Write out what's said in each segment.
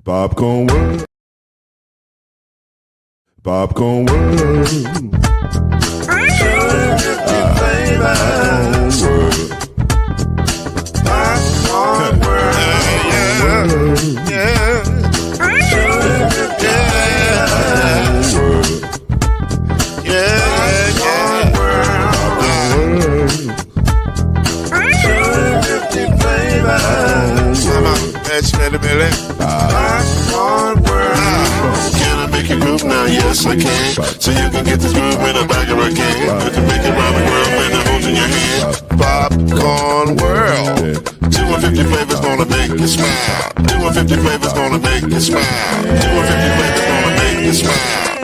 Popcorn World. Popcorn World. Popcorn World. Yeah. Can I make you groove now? Yes, I can. So you can get this groove in the back of a can. You can make it rhyme and groove and the holes in your hand. Popcorn World. 250 flavors gonna make you smile. 250 flavors gonna make you smile. 250 flavors gonna make you smile.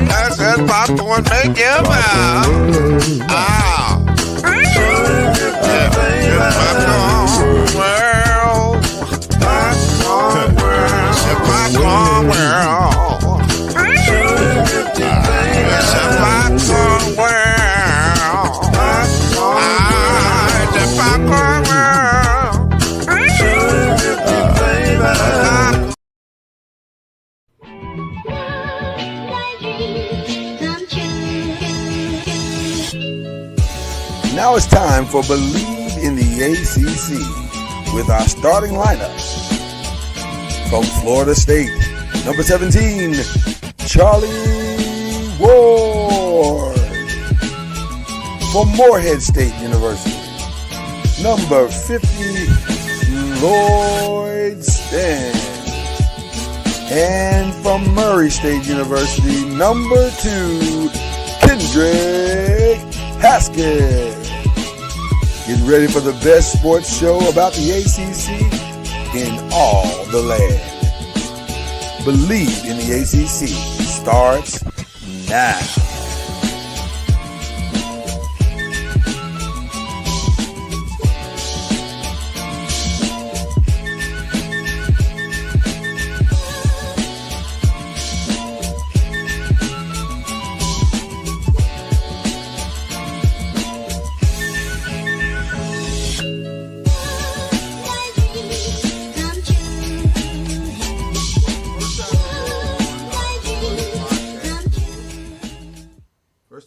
I said popcorn make you smile. Ah. Yeah. Popcorn World. Popcorn World. Popcorn World. It's a popcorn world. It's a popcorn world. Now it's time for Believe in the ACC with our starting lineup. From Florida State, number 17, Charlie Ward. From Morehead State University, number 50, Lloyd Stan. And from Murray State University, number 2, Kendrick Haskett. Get ready for the best sports show about the ACC in all the land. Believe in the ACC starts now.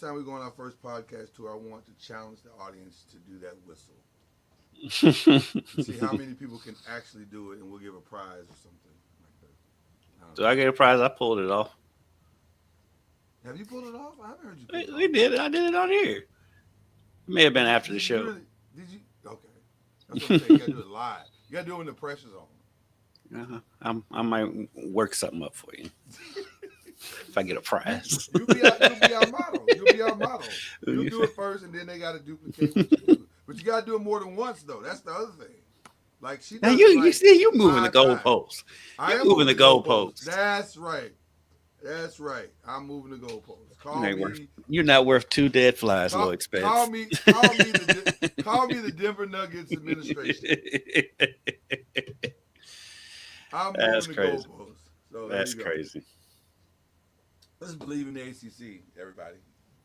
We're going on our first podcast tour. I want to challenge the audience to do that whistle. See how many people can actually do it, and we'll give a prize or something like that. Do I get a prize? I pulled it off. Have you pulled it off? I haven't heard you pull it off. We did it. I did it on here. It may have been after the show. Really, did you? Okay. That's what I'm saying. You got to do it live. You got to do it when the pressure's on. I might work something up for you. If I get a prize. You'll be our model. You'll do it first, and then they got to duplicate what you do. But you got to do it more than once, though. That's the other thing. Like she. Now you see, you moving the goalposts. You're moving the goalposts. That's right. I'm moving the goalposts. You're not worth 2 dead flies, Lloyd Spence. Call me the Denver Nuggets administration. I'm That's moving the crazy. goalposts. So That's crazy. Let's believe in the ACC, everybody.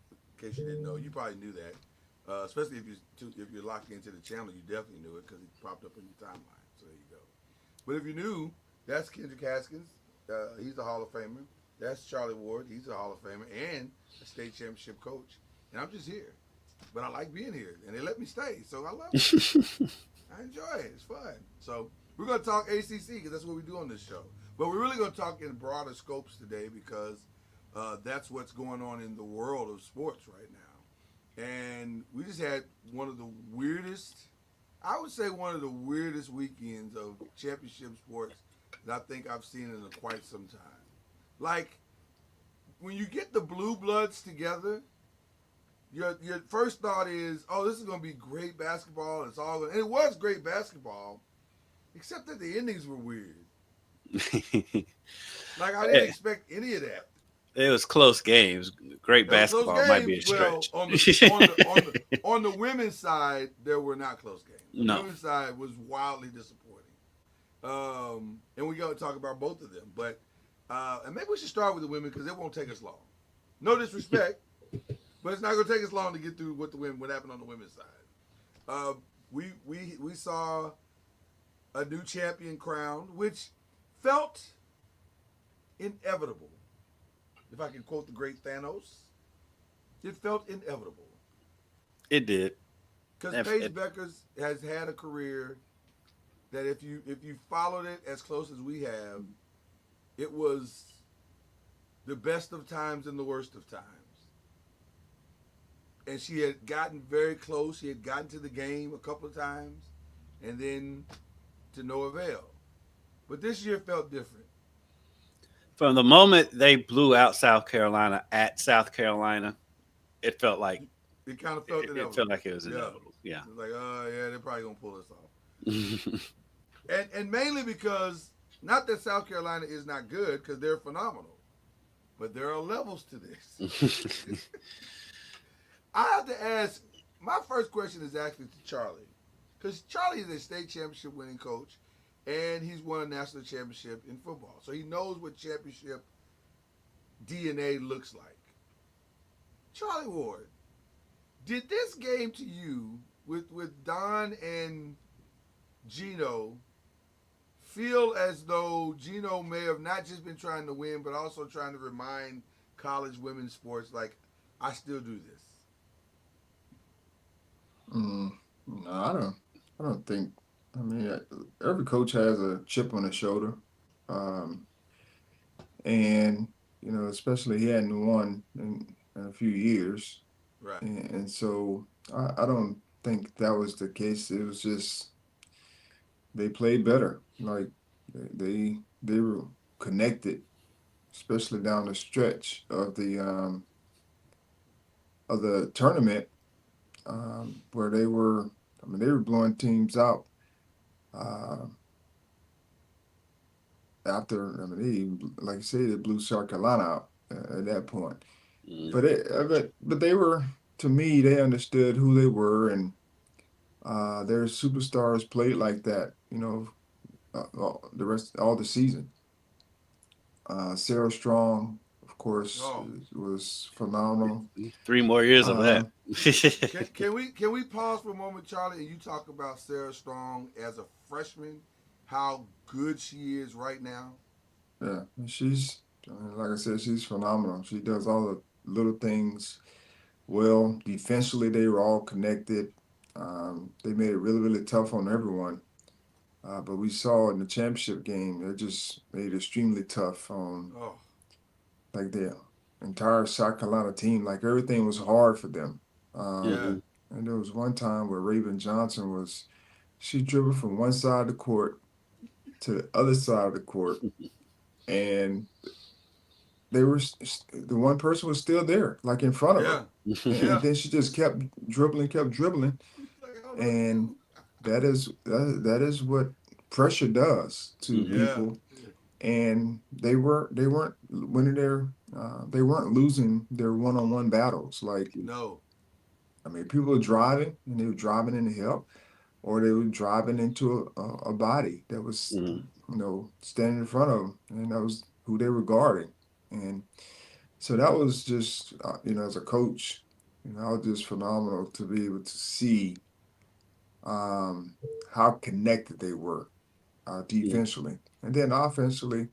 In case you didn't know, you probably knew that. Especially if you're locked into the channel, you definitely knew it because it popped up on your timeline. So there you go. But if you knew, that's Kendrick Haskins. He's a Hall of Famer. That's Charlie Ward. He's a Hall of Famer and a state championship coach. And I'm just here. But I like being here. And they let me stay. So I love it. I enjoy it. It's fun. So we're going to talk ACC because that's what we do on this show. But we're really going to talk in broader scopes today because that's what's going on in the world of sports right now. And we just had one of the weirdest weekends of championship sports that I think I've seen in quite some time. Like, when you get the blue bloods together, your first thought is, oh, this is going to be great basketball. And it was great basketball, except that the endings were weird. Like, I didn't expect any of that. It was close games. Great basketball might be a stretch. Well, on the women's side, there were not close games. The women's side was wildly disappointing. And we got to talk about both of them. But and maybe we should start with the women because it won't take us long. No disrespect, but it's not going to take us long to get through what happened on the women's side. We saw a new champion crowned, which felt inevitable. If I can quote the great Thanos, it felt inevitable. It did. Because If Paige it- Beckers has had a career that if you followed it as close as we have, it was the best of times and the worst of times. And she had gotten very close. She had gotten to the game a couple of times, and then to no avail. But this year felt different. From the moment they blew out South Carolina at South Carolina, it felt like It kind of felt it inevitable. felt like it was Yeah. inevitable. Yeah. It was like, oh yeah, they're probably gonna pull this off. And mainly because not that South Carolina is not good, because they're phenomenal, but there are levels to this. I have to ask. My first question is actually to Charlie, because Charlie is a state championship winning coach, and he's won a national championship in football, so he knows what championship DNA looks like. Charlie Ward, did this game to you with Don and Gino feel as though Gino may have not just been trying to win, but also trying to remind college women's sports, like, I still do this? No, I don't think. I mean, every coach has a chip on his shoulder, um, and especially he hadn't won in a few years, Right. and so I don't think that was the case. It was just they played better. Like they were connected, especially down the stretch of the tournament, where they were. I mean, they were blowing teams out. Uh, After, I mean, like I said, it blew South Carolina out at that point. Mm. But they were, to me, they understood who they were, and their superstars played like that. All the season. Sarah Strong, of course, Oh. was phenomenal. 3 more years of that. Can we pause for a moment, Charlie, and you talk about Sarah Strong as a freshman, how good she is right now? Yeah, and she's, like I said, she's phenomenal. She does all the little things well. Defensively, they were all connected. They made it really, really tough on everyone. But we saw in the championship game, they just made it extremely tough on Oh, like the entire South Carolina team. Like everything was hard for them. yeah. And there was one time where Raven Johnson she dribbled from one side of the court to the other side of the court, and the one person was still there, like in front of Yeah. her. And, Yeah. and then she just kept dribbling, Like, I don't know what to and do. that is what pressure does to Mhm. people. And they weren't winning they weren't losing their one-on-one battles. Like, No. I mean, people were driving and they were driving into help, or they were driving into a body that was Mhm. standing in front of them, and that was who they were guarding. And so that was just, as a coach, I was just phenomenal to be able to see how connected they were defensively. And then offensively,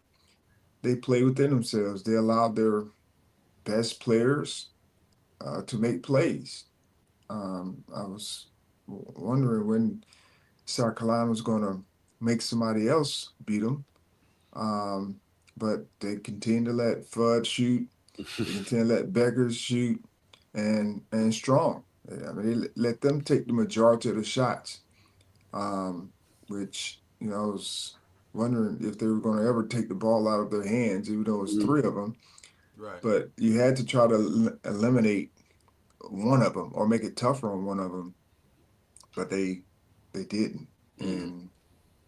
they played within themselves. They allowed their best players to make plays. I was wondering when South Carolina was going to make somebody else beat them. But they continue to let Fudd shoot. They continue to let Beckers shoot, and Strong. I mean, they let them take the majority of the shots, which I was wondering if they were going to ever take the ball out of their hands, even though it was Mhm. 3 of them. Right. But you had to try to eliminate one of them or make it tougher on one of them. But they didn't. Mhm.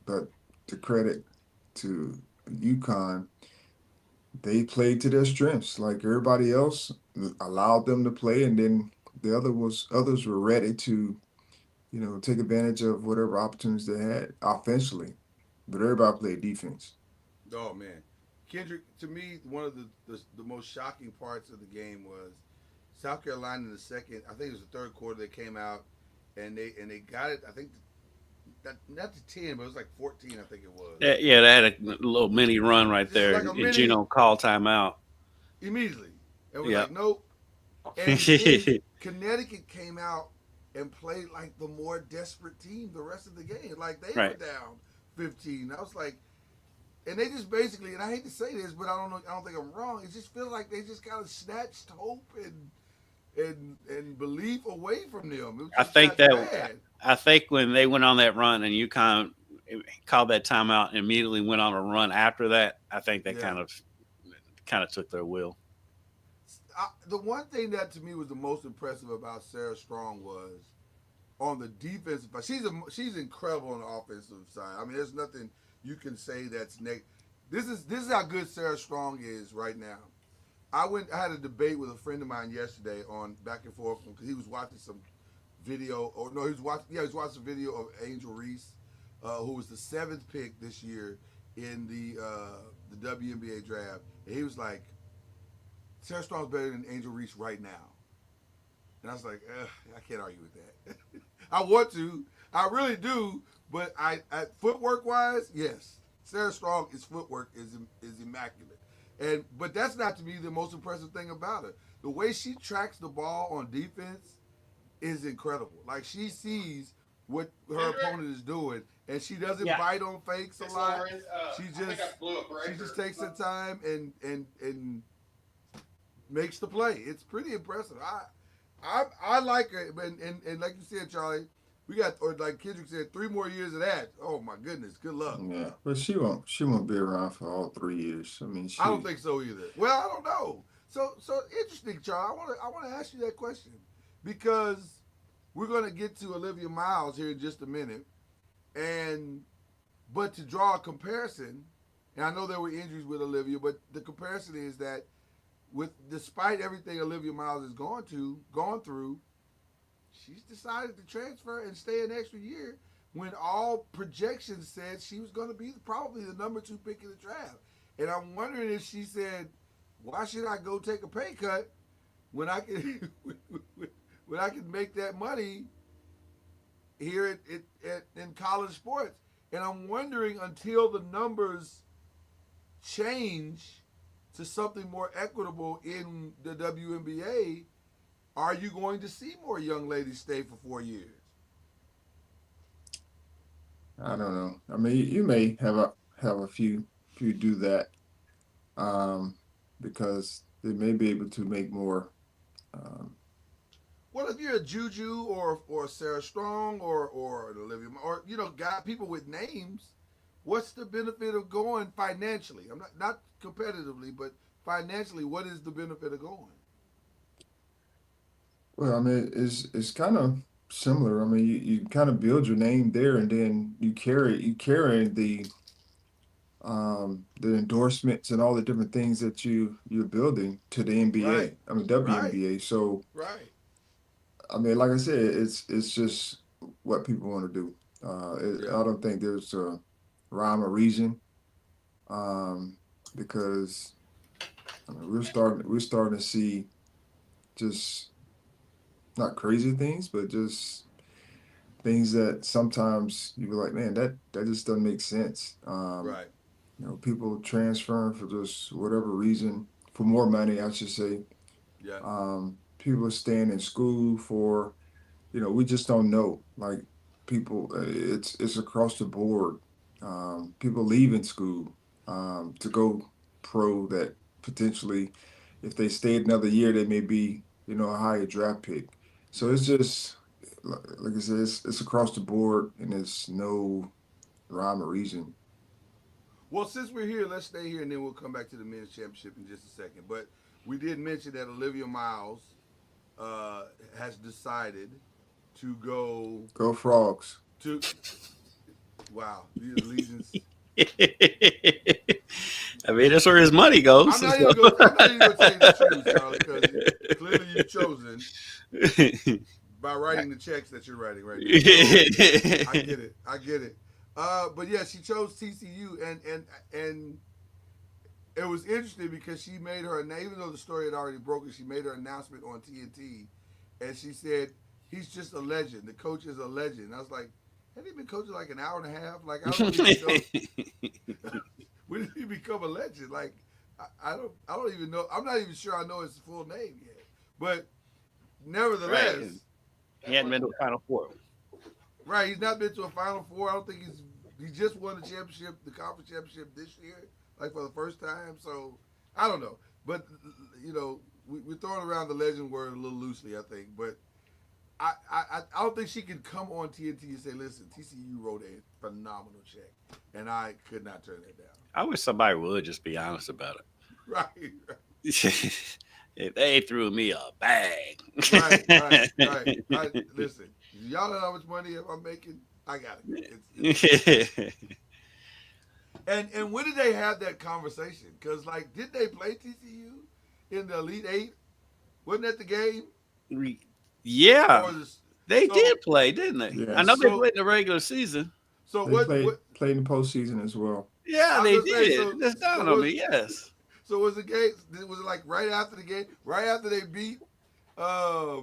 But the credit to UConn, they played to their strengths. Like everybody else, allowed them to play, and then others were ready to, take advantage of whatever opportunities they had offensively. But everybody played defense. Oh man, Kendrick. To me, one of the most shocking parts of the game was South Carolina in the second. I think it was the third quarter. They came out and they got it. I think not to 10, but it was like 14, I think it was. Yeah, they had a little mini run right Just there, like a and mini- Gino called timeout. Immediately. And was Yeah. like, nope. And then Connecticut came out and played like the more desperate team the rest of the game. Like they Right. were down 15. I was like, and they just basically, and I hate to say this, but I don't think I'm wrong. It just feels like they just kind of snatched hope and belief away from them. It was I just think that that bad. I think when they went on that run and UConn called that timeout and immediately went on a run after that, I think they Yeah. kind of took their will. The one thing that to me was the most impressive about Sarah Strong was on the defensive side. She's incredible on the offensive side. I mean, there's nothing you can say that's negative. This is how good Sarah Strong is right now. I had a debate with a friend of mine yesterday on back and forth because he was watching some video, or no, he was watching a video of Angel Reese, who was the 7th pick this year in the WNBA draft, and he was like, Sarah Strong's better than Angel Reese right now. And I was like, I can't argue with that. I want to. I really do. But footwork wise, yes. Sarah Strong's footwork is immaculate. But that's not to me the most impressive thing about her. The way she tracks the ball on defense is incredible. Like she sees what her opponent is doing, and she doesn't bite on fakes a lot. She just takes her time and makes the play. It's pretty impressive. I like her, and like you said, Charlie, we got, or like Kendrick said, 3 more years of that. Oh my goodness, good luck. Yeah, but she won't be around for all 3 years. I mean, I don't think so either. Well, I don't know. So interesting, Charlie. I want to ask you that question because we're going to get to Olivia Miles here in just a minute, but to draw a comparison, and I know there were injuries with Olivia, but the comparison is that despite everything Olivia Miles has gone through, she's decided to transfer and stay an extra year when all projections said she was going to be probably the number 2 pick in the draft. And I'm wondering if she said, "Why should I go take a pay cut when I can when I can make that money here in college sports?" And I'm wondering, until the numbers change to something more equitable in the WNBA, are you going to see more young ladies stay for 4 years? I don't know. I mean, you may have a few do that, because they may be able to make more. Well, if you're a Juju or Sarah Strong or an Olivia, or people with names, what's the benefit of going financially? I'm not competitively, but financially, what is the benefit of going? Well, I mean, it's kind of similar. I mean, you kind of build your name there, and then you carry the endorsements and all the different things that you're building to the NBA. Right. I mean, Right. WNBA. So, Right. I mean, like I said, it's just what people want to do. Yeah. I don't think there's a rhyme or reason, because I mean, we're starting to see just not crazy things, but just things that sometimes you be like, man, that just doesn't make sense. Right. People transferring for just whatever reason, for more money, I should say. Yeah. People are staying in school for, we just don't know. Like people, it's across the board. People leaving school to go pro that potentially, if they stayed another year, they may be, a higher draft pick. So it's just, like I said, it's across the board, and there's no rhyme or reason. Well, since we're here, let's stay here, and then we'll come back to the men's championship in just a second. But we did mention that Olivia Miles has decided to Go Frogs. to. Wow, the allegiance. I mean, that's where his money goes. I'm not even going to tell you the truth, Charlie, because clearly you've chosen by writing the checks that you're writing right now. So, I get it. But yeah, she chose TCU, and it was interesting because she made her, even though the story had already broken, she made her announcement on TNT, and she said, "He's just a legend. The coach is a legend." And I was like, Had he been coaching like an hour and a half? Like I don't even know. When did he become a legend? Like I don't even know. I'm not even sure I know his full name yet. But nevertheless, Right. He hadn't been to a Final Four. right? He's not been to a Final Four. I don't think he just won the championship, the conference championship this year, like for the first time. So I don't know. But you know, we're throwing around the legend word a little loosely, I think. But I don't think she can come on TNT and say, listen, TCU wrote a phenomenal check. And I could not turn that down. I wish somebody would just be honest about Right. it. They threw me a bag. Right. Listen, y'all know how much money I'm making? I got it. And when did they have that conversation? Because, like, did they play TCU in the Elite Eight? Wasn't that the game? Yeah. They did play, didn't they? Yes. I know they played in the regular season. So They played in the postseason as well. Yeah, they did. That's down on me, yes. So was the game? Was it like right after the game? Right after they beat, right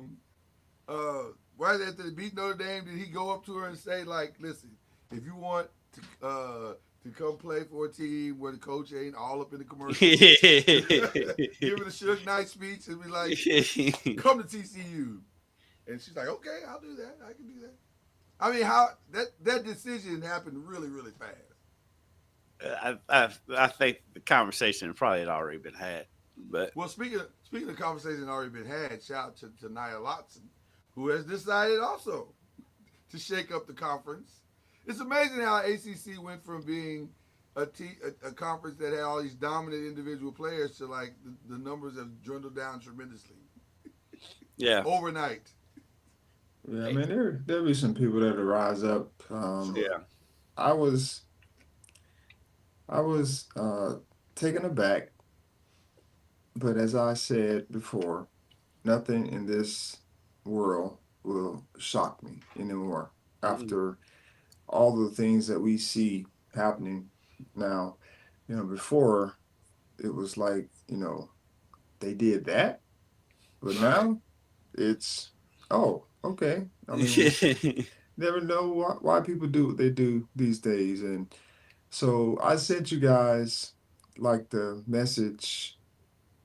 after they beat Notre Dame? Did he go up to her and say, like, "Listen, if you want to come play for a team where the coach ain't all up in the commercial, give it a Suge Knight speech and be like, come to TCU." And she's like, "Okay, I'll do that. I can do that." I mean, how that decision happened really, really fast. I think the conversation probably had already been had. But well, speaking of conversation already been had, shout out to Nia Lotson, who has decided also to shake up the conference. It's amazing how ACC went from being a conference that had all these dominant individual players to like the numbers have dwindled down tremendously. Yeah, overnight. Yeah, I mean there'll be some people that'll rise up. Yeah, I was taken aback, but as I said before, nothing in this world will shock me anymore after all the things that we see happening now. You know, before it was like, you know, they did that, but now it's, oh, okay. I mean, never know why people do what they do these days. And so I sent you guys like the message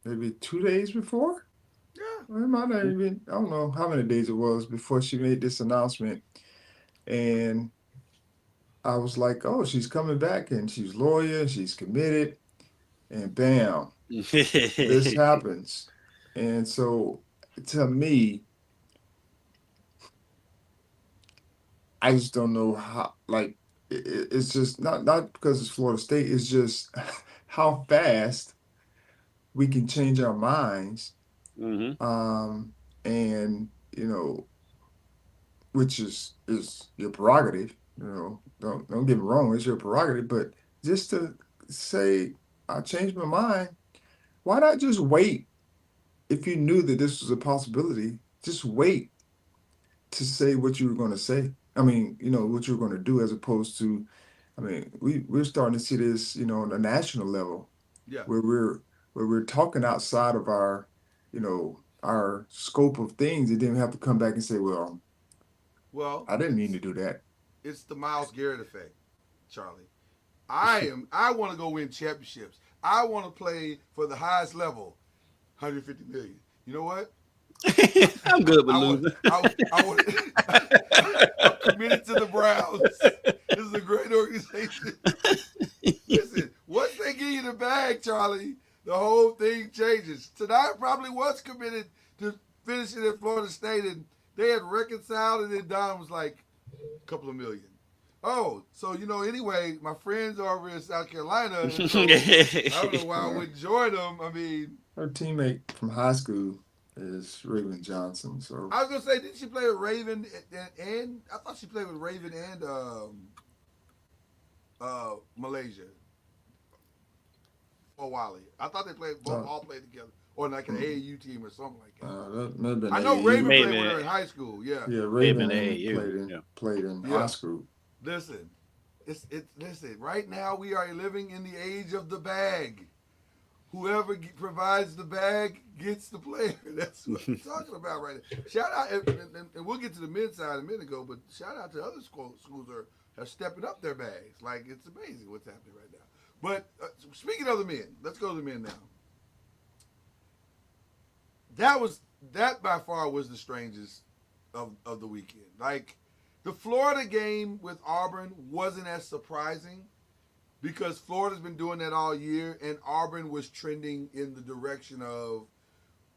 maybe 2 days before. Yeah. It might not even, I don't know how many days it was before she made this announcement. And I was like, oh, she's coming back and she's loyal, she's committed. And bam, this happens. And so to me, I just don't know how, like, it's just not because it's Florida State, it's just how fast we can change our minds. And, you know, which is your prerogative, you know, don't get me wrong, it's your prerogative, but just to say, I changed my mind, why not just wait? If you knew that this was a possibility, just wait to say what you were going to say. I mean, you know, what you're going to do as opposed to, I mean, we're starting to see this, you know, on a national level, where we're talking outside of our, you know, our scope of things, and then we have to come back and say, well, I didn't mean to do that. It's the Myles Garrett effect, Charlie. I want to go win championships. I want to play for the highest level, 150 million. You know what? I'm good with losing. I'm committed to the Browns. This is a great organization. Listen, once they give you the bag, Charlie, the whole thing changes. Tonight probably was committed to finishing at Florida State, and they had reconciled, and then Don was like, a couple of million. Oh, so, you know, anyway, my friends are over in South Carolina, and so I don't know why I wouldn't join them. I mean, her teammate from high school is Raven Johnson. So I was gonna say, didn't she play with Raven and I thought she played with Raven and Malaysia or Wally. I thought they played all played together, or like an AAU team or something like that. That may have been I know AAU. Raven played with her in high school. Yeah. Yeah, Raven AAU. played in high school. Listen, listen. Right now we are living in the age of the bag. whoever provides the bag gets the player. That's what I'm talking about right now. Shout out, and we'll get to the men's side a minute ago, but shout out to other schools are stepping up their bags. Like, it's amazing what's happening right now. But speaking of the men, let's go to the men now. That by far was the strangest of the weekend. Like, the Florida game with Auburn wasn't as surprising because Florida's been doing that all year, and Auburn was trending in the direction of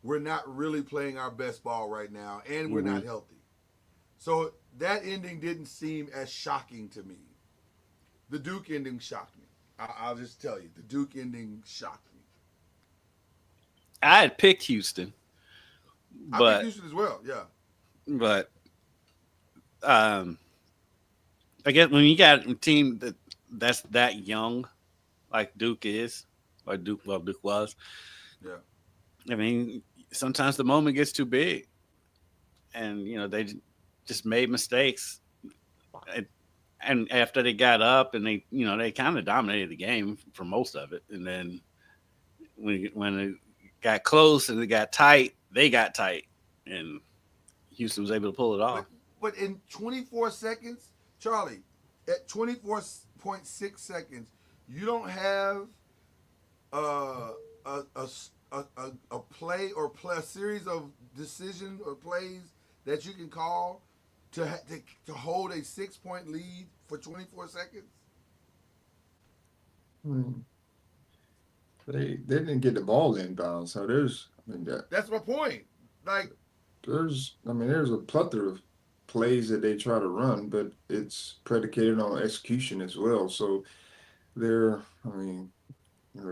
we're not really playing our best ball right now, and we're not healthy. So that ending didn't seem as shocking to me. The Duke ending shocked me. I'll just tell you, the Duke ending shocked me. I had picked Houston, I but picked Houston as well, yeah. But I guess when you got a team that's that young, like Duke is, or Duke was, Yeah. I mean, sometimes the moment gets too big, and they just made mistakes. And after they got up, and they kind of dominated the game for most of it, and then when it got close and it got tight, they got tight, and Houston was able to pull it off. But in 24 seconds, Charlie, at 24.6 seconds, you don't have a play or a series of decisions or plays that you can call to hold a 6-point lead for 24 seconds. They didn't get the ball inbound, so That's my point. Like, there's a plethora of plays that they try to run, but it's predicated on execution as well. So they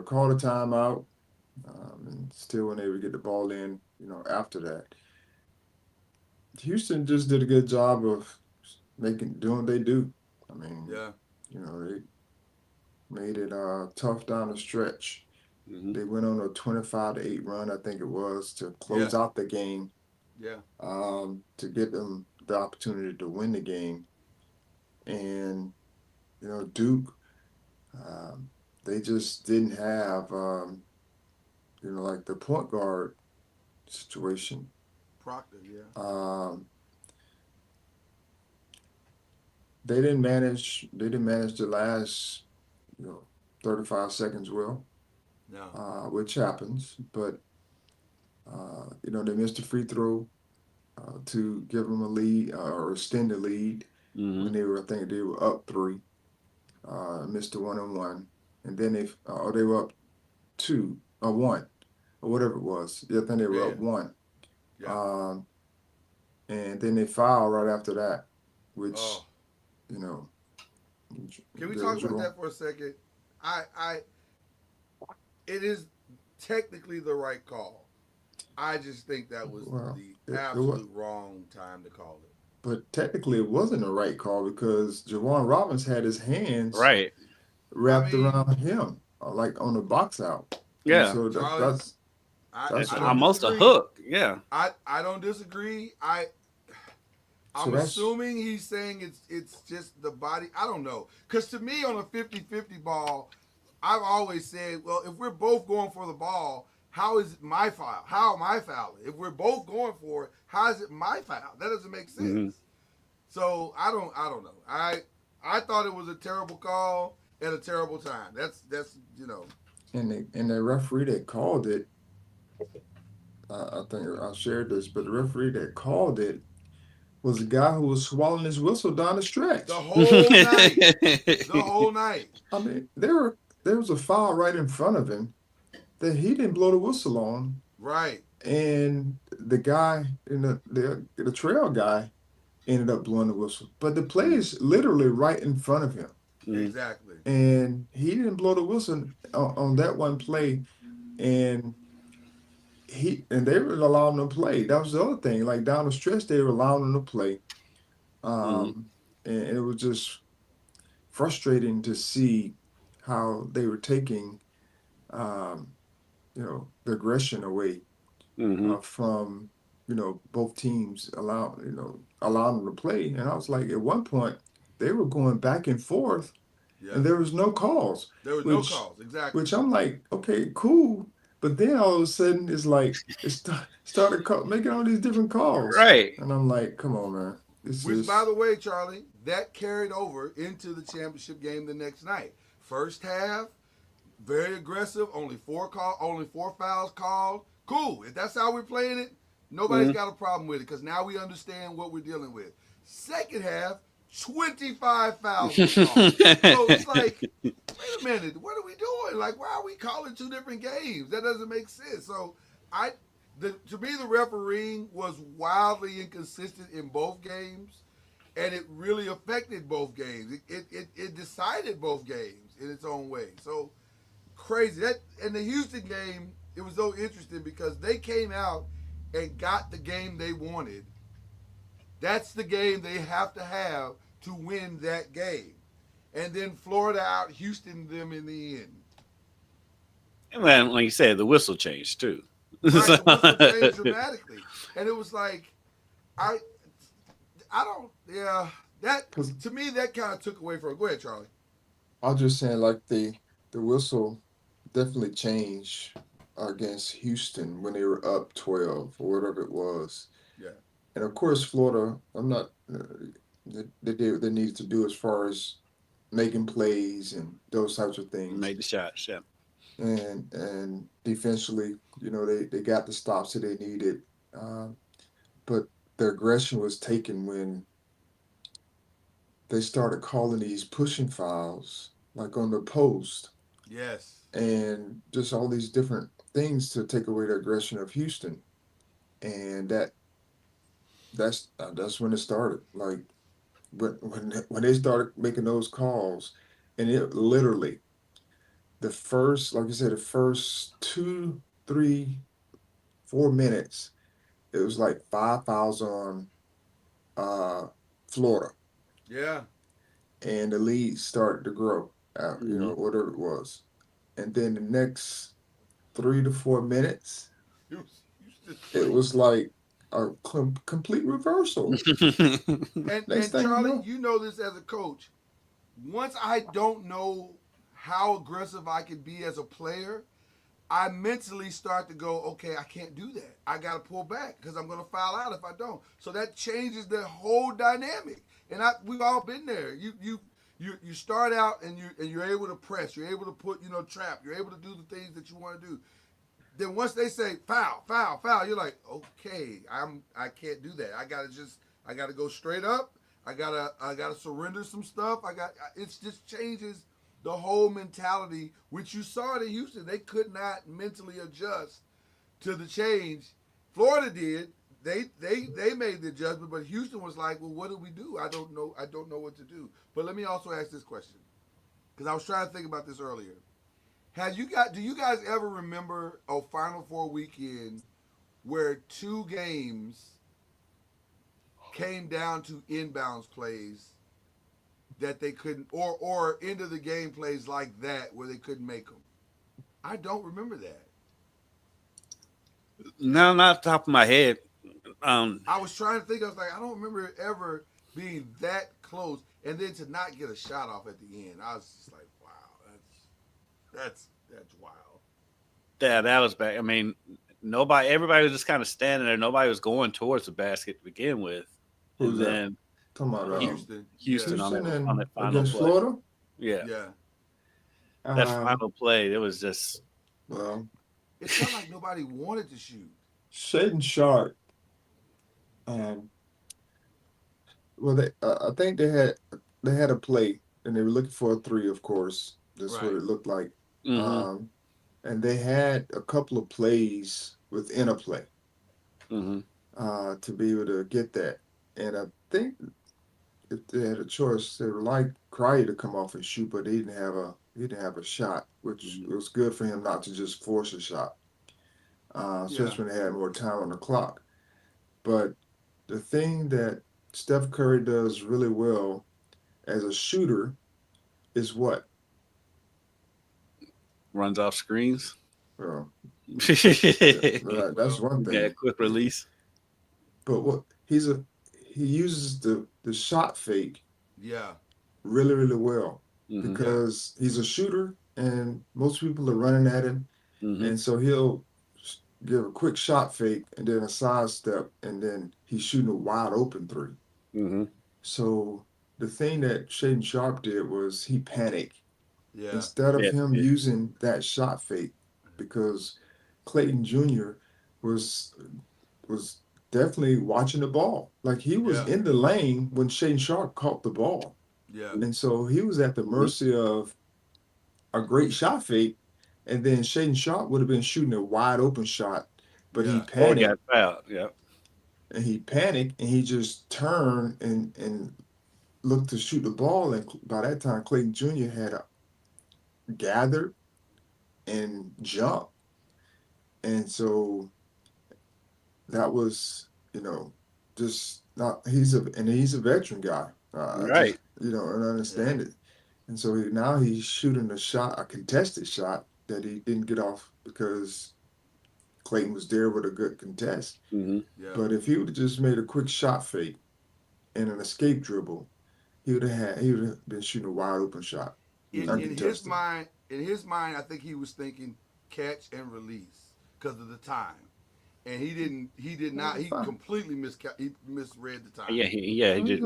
called a timeout, and still weren't able to get the ball in, after that. Houston just did a good job of doing what they do. yeah, They made it tough down the stretch. They went on a 25-8 run, I think it was, to close out the game. Yeah. To get them the opportunity to win the game. And, Duke, they just didn't have, like the point guard situation. Proctor, yeah. They didn't manage the last, 35 seconds well. No. Which happens, but they missed a free throw to give them a lead or extend the lead when I think they were up 3. Missed a 1-on-1, and then they were up 2 or 1 or whatever it was. Yeah, I think they were up 1. Yeah. And then they fouled right after that, which Can we talk about that for a second? It is technically the right call. I just think that was the absolute wrong time to call it. But technically, it wasn't the right call because Jawan Robbins had his hands wrapped around him, like on the box out. Yeah. And so that's almost a hook. Yeah. I don't disagree. I'm assuming he's saying it's just the body. I don't know. Because to me, on a 50-50 ball, I've always said, well, if we're both going for the ball, how is it my foul? How am I fouling? If we're both going for it, how is it my foul? That doesn't make sense. So I don't know. I thought it was a terrible call at a terrible time. That's And the referee that called it, I think I shared this, but the referee that called it was a guy who was swallowing his whistle down the stretch. The whole night. The whole night. There was a foul right in front of him that he didn't blow the whistle on. Right. And the guy, the trail guy, ended up blowing the whistle. But the play is literally right in front of him. Exactly. And he didn't blow the whistle on that one play. And they were allowing them to play. That was the other thing. Like down the stretch, they were allowing them to play. And it was just frustrating to see how they were taking, the aggression away from, both teams allowing them to play. And I was like, at one point, they were going back and forth, Yeah. and there was no calls. There was no which, calls. Exactly. Which I'm like, okay, cool. But then all of a sudden, it's like started making all these different calls, Right. and I'm like, come on, man. Which, by the way, Charlie, that carried over into the championship game the next night. First half, very aggressive. Only four fouls called. Cool. If that's how we're playing it, nobody's got a problem with it because now we understand what we're dealing with. Second half, 25 fouls were called. So it's like, wait a minute, what are we doing? Like, why are we calling two different games? That doesn't make sense. So to me, the refereeing was wildly inconsistent in both games, and it really affected both games. It decided both games in its own way. So crazy. That in the Houston game, it was so interesting because they came out and got the game they wanted. That's the game they have to win that game. And then Florida out Houston them in the end. Well, like you said, the whistle changed too. Right, the whistle changed dramatically. And it was like, that to me, that kind of took away from it. Go ahead, Charlie. I was just saying, like the whistle definitely changed against Houston when they were up 12 or whatever it was. Yeah. And of course, Florida, I'm not. They did what they needed to do as far as making plays and those types of things. Made the shots, yeah. And defensively, they got the stops that they needed, but their aggression was taken when they started calling these pushing fouls, like on the post. Yes. And just all these different things to take away the aggression of Houston, and that's when it started. Like when they started making those calls, and it literally the first, like you said, the first 2, 3, 4 minutes, it was like 5 fouls on Florida. Yeah. And the lead started to grow, whatever it was. And then the next 3 to 4 minutes, it was like a complete reversal. And Charlie, you know this as a coach. Once I don't know how aggressive I can be as a player, I mentally start to go, okay, I can't do that. I got to pull back because I'm going to foul out if I don't. So that changes the whole dynamic. And we've all been there. You start out and you're able to press. You're able to put trap. You're able to do the things that you want to do. Then once they say foul, you're like, okay, I can't do that. I gotta go straight up. I gotta surrender some stuff. It just changes the whole mentality, which you saw it in Houston. They could not mentally adjust to the change. Florida did. They made the adjustment, but Houston was like, well, what do we do? I don't know what to do. But let me also ask this question, because I was trying to think about this earlier. Do you guys ever remember a Final Four weekend where two games came down to inbounds plays that they couldn't, or end of the game plays like that where they couldn't make them? I don't remember that. No, not off the top of my head. I was trying to think. I was like, I don't remember it ever being that close, and then to not get a shot off at the end. I was just like, wow, that's wild. Yeah, that was bad. I mean, everybody was just kind of standing there. Nobody was going towards the basket to begin with. Who's and that? then Talking about Houston yeah. on that final against play. Florida. Yeah. Yeah. That final play, it was just. Well, it felt like nobody wanted to shoot. Shaden Sharp. Well, I think they had a play, and they were looking for a three. Of course, that's what it looked like. Mm-hmm. And they had a couple of plays within a play Mm-hmm. to be able to get that. And I think if they had a choice, they would like Cryer to come off and shoot, but he didn't have a shot, which was good for him not to just force a shot, especially when they had more time on the clock. But the thing that Steph Curry does really well as a shooter is what? Runs off screens. Well, yeah, that's one thing. Quick release. But what he uses the shot fake Yeah. really, really well. because he's a shooter and most people are running at him. Mm-hmm. And so he'll give a quick shot fake and then a sidestep, and then he's shooting a wide open three. Mm-hmm. So the thing that Shaden Sharp did was he panicked. Yeah. Instead of Yeah, him yeah. using that shot fake, because Clayton Jr. was was definitely watching the ball. Like he was Yeah. in the lane when Shaden Sharp caught the ball. Yeah. And so he was at the mercy of a great shot fake. And then Shaden Sharp would have been shooting a wide open shot, but he Yeah. Or he got panicked fouled. Yeah. and he just turned and looked to shoot the ball. And by that time, Clayton Jr. had gathered and jumped. And so that was, just not, he's a veteran guy. Right. And I understand it. And so now he's shooting a contested shot that he didn't get off because Clayton was there with a good contest. Mm-hmm. Yeah. But if he would have just made a quick shot fake and an escape dribble, he would have been shooting a wide open shot. In his Uncontested. mind, I think he was thinking catch and release because of the time, and he did not. He Fine. completely misread the time. Yeah. He did.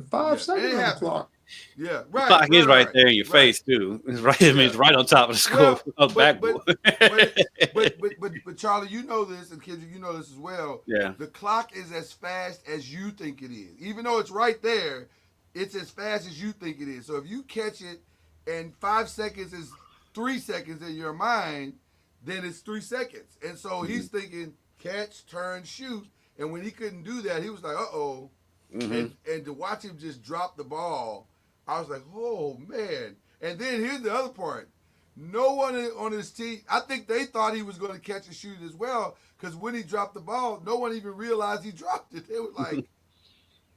5 Yeah. seconds It on the happened. clock. Yeah, The right. clock is right there in your right. face too. It's right. I mean, it's right on top of the score Well, of backboard. But Charlie, you know this, and Kendrick, you know this as well. Yeah. The clock is as fast as you think it is. Even though it's right there, it's as fast as you think it is. So if you catch it and 5 seconds is 3 seconds in your mind, then it's 3 seconds. And so he's thinking catch, turn, shoot. And when he couldn't do that, he was like, uh-oh. Mm-hmm. And to watch him just drop the ball, I was like, oh, man. And then here's the other part. No one on his team, I think they thought he was going to catch and shoot as well, because when he dropped the ball, no one even realized he dropped it. They were like,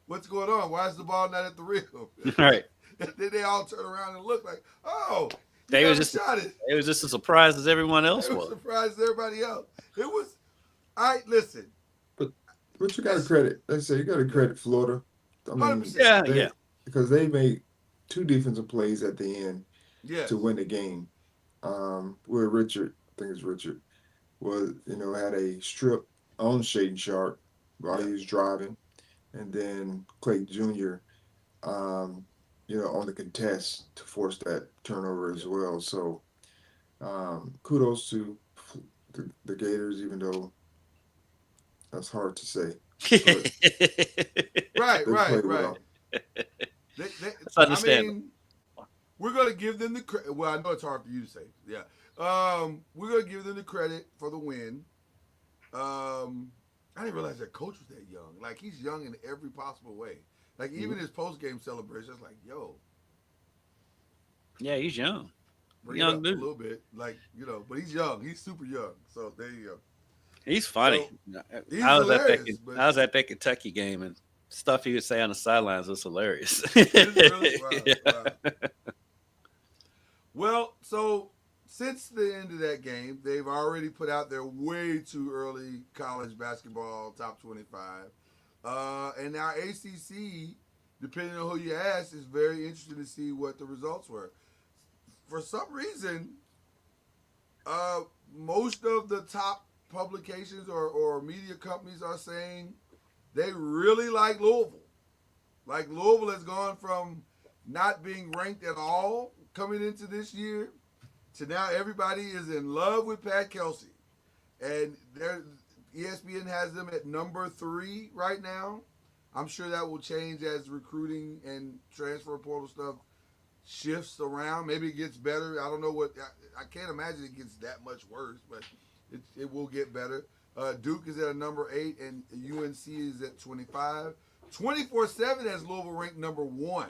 what's going on? Why is the ball not at the rim? Right. And then they all turn around and look like, oh, They was just shot it. It was just as surprised as everyone else They were was. surprised as everybody else. It was, listen. But you got to credit. Let's say you got to credit Florida. I mean, 100%. Yeah. because they made 2 defensive plays at the end Yes. to win the game. Where Richard, I think it's Richard, had a strip on Shaden Sharp while he was driving, and then Clay Jr. On the contest to force that turnover as well. So kudos to the Gators, even though that's hard to say. Right. Well. That's understandable. I mean, we're going to give them the credit. Well, I know it's hard for you to say. Yeah. We're going to give them the credit for the win. I didn't realize their coach was that young. Like, he's young in every possible way. Like, even his post-game celebration, it's like, yo. Yeah, he's young. Bring Young it up dude. a little bit. Like, but he's young. He's super young. So, there you go. He's funny. He's I was hilarious. I was at that Kentucky game, and stuff he would say on the sidelines was hilarious. Is it really? Wow. Well, so since the end of that game, they've already put out their way too early college basketball top 25. And now ACC, depending on who you ask, is very interested to see what the results were. For some reason, most of the top publications or media companies are saying they really like Louisville. Like, Louisville has gone from not being ranked at all coming into this year to now everybody is in love with Pat Kelsey. And ESPN has them at number 3 right now. I'm sure that will change as recruiting and transfer portal stuff shifts around. Maybe it gets better. I don't know I can't imagine it gets that much worse, but it will get better. Duke is at a number 8 and UNC is at 25. 24/7 has Louisville ranked number 1,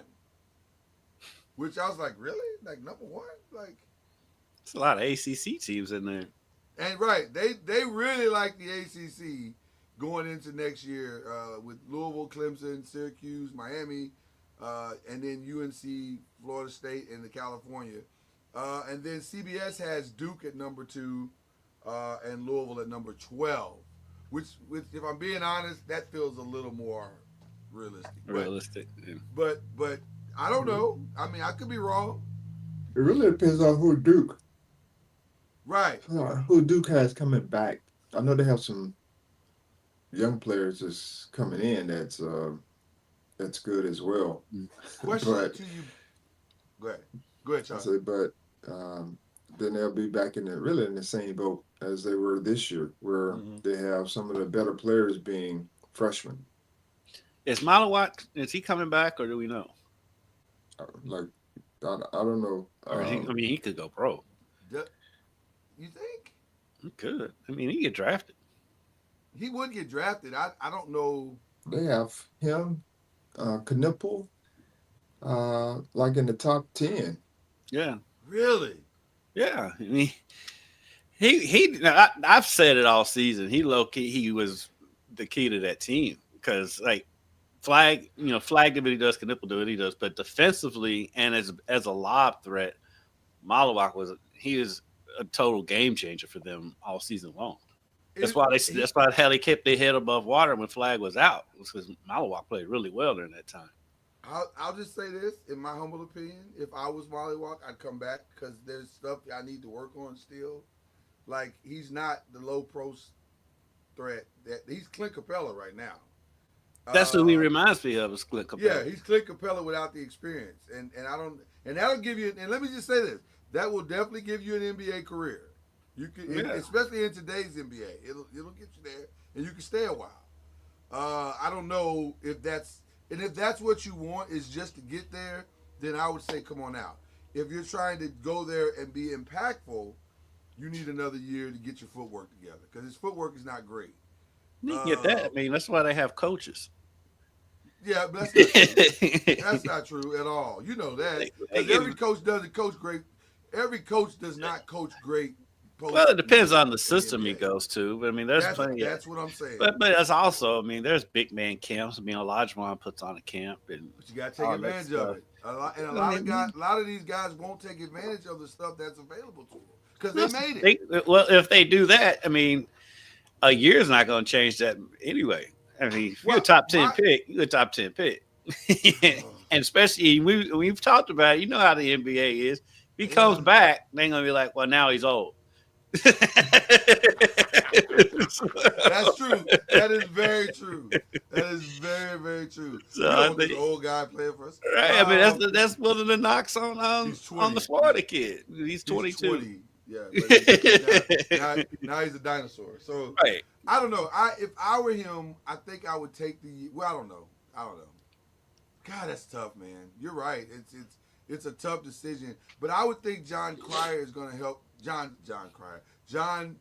which I was like, really? Like, number 1? Like, There's a lot of ACC teams in there. and right, they really like the ACC going into next year with Louisville, Clemson, Syracuse, Miami, and then UNC, Florida State, and the California. And then CBS has Duke at number 2 and Louisville at number 12, which, if I'm being honest, that feels a little more realistic. Realistic. Yeah. But I don't know. I mean, I could be wrong. really depends on Right. who Duke has coming back. I know they have some young players that's coming in that's good as well. Question But to you. Go ahead. Go ahead, I Charlie. say, but then they'll be back really in the same boat as they were this year, where Mm-hmm. they have some of the better players being freshmen. Is Malawat, is he coming back or do we know? Like I don't know. Or is he? I mean, he could go pro. You think He could. I mean, he get drafted. he would get drafted? I don't know. They have him, Knipple, like in the top 10. Yeah, Really? yeah. I mean, he. Now, I've said it all season. He low key. He was the key to that team because like Flag, Flag did what he does. Knipple do what he does, but defensively and as a lob threat, Malawak he was a total game changer for them all season long. That's why that's why hell they kept their head above water when Flag was out. Because Malawak played really well during that time. I'll just say this, in my humble opinion, if I was Molly Walk, I'd come back because there's stuff I need to work on still. Like he's not the low pro threat that he's Clint Capella right now. That's who he Uh, reminds me of is Clint yeah, Capella. he's Clint Capella without the experience, and I don't, and that'll give you. And let me just say this: that will definitely give you an NBA career. You can, Yeah. especially in today's NBA, it'll get you there, and you can stay a while. I don't know if that's what you want is just to get there, then I would say come on out. If you're trying to go there and be impactful, you need another year to get your footwork together because his footwork is not great. You can get that. Uh, I mean, that's why they have coaches. yeah, but that's not true. That's They not true at all. You know that because get- every coach doesn't coach great. Every coach does not coach great. well, it depends on the In the system he NBA. goes to. But I mean, there's plenty. That's what I'm saying. But that's also, I mean, there's big man camps. I mean, Olajuwon puts on a camp, and But you got to take all that advantage stuff. of it. A I lot of these guys won't take advantage of the stuff that's available to them because Well, they made it. well, if they do that, I mean, a year's not going to change that anyway. I mean, if you're a Well, top 10 my pick, you're a top 10 pick. And especially, we've talked about it, you know how the NBA is. If he comes Yeah. back, they're going to be like, well, now he's old. That's true. That is very true. That is very, very true. So You I don't want this think- old guy playing for us. Right. I mean, that's one of the knocks on He's the 20. Florida kid. He's He's 22. 20. Yeah, but now he's a dinosaur. So Right. I don't know. If I were him, I think I would take the. Well, I don't know. God, that's tough, man. You're right. It's a tough decision. But I would think John Cryer is going to help. John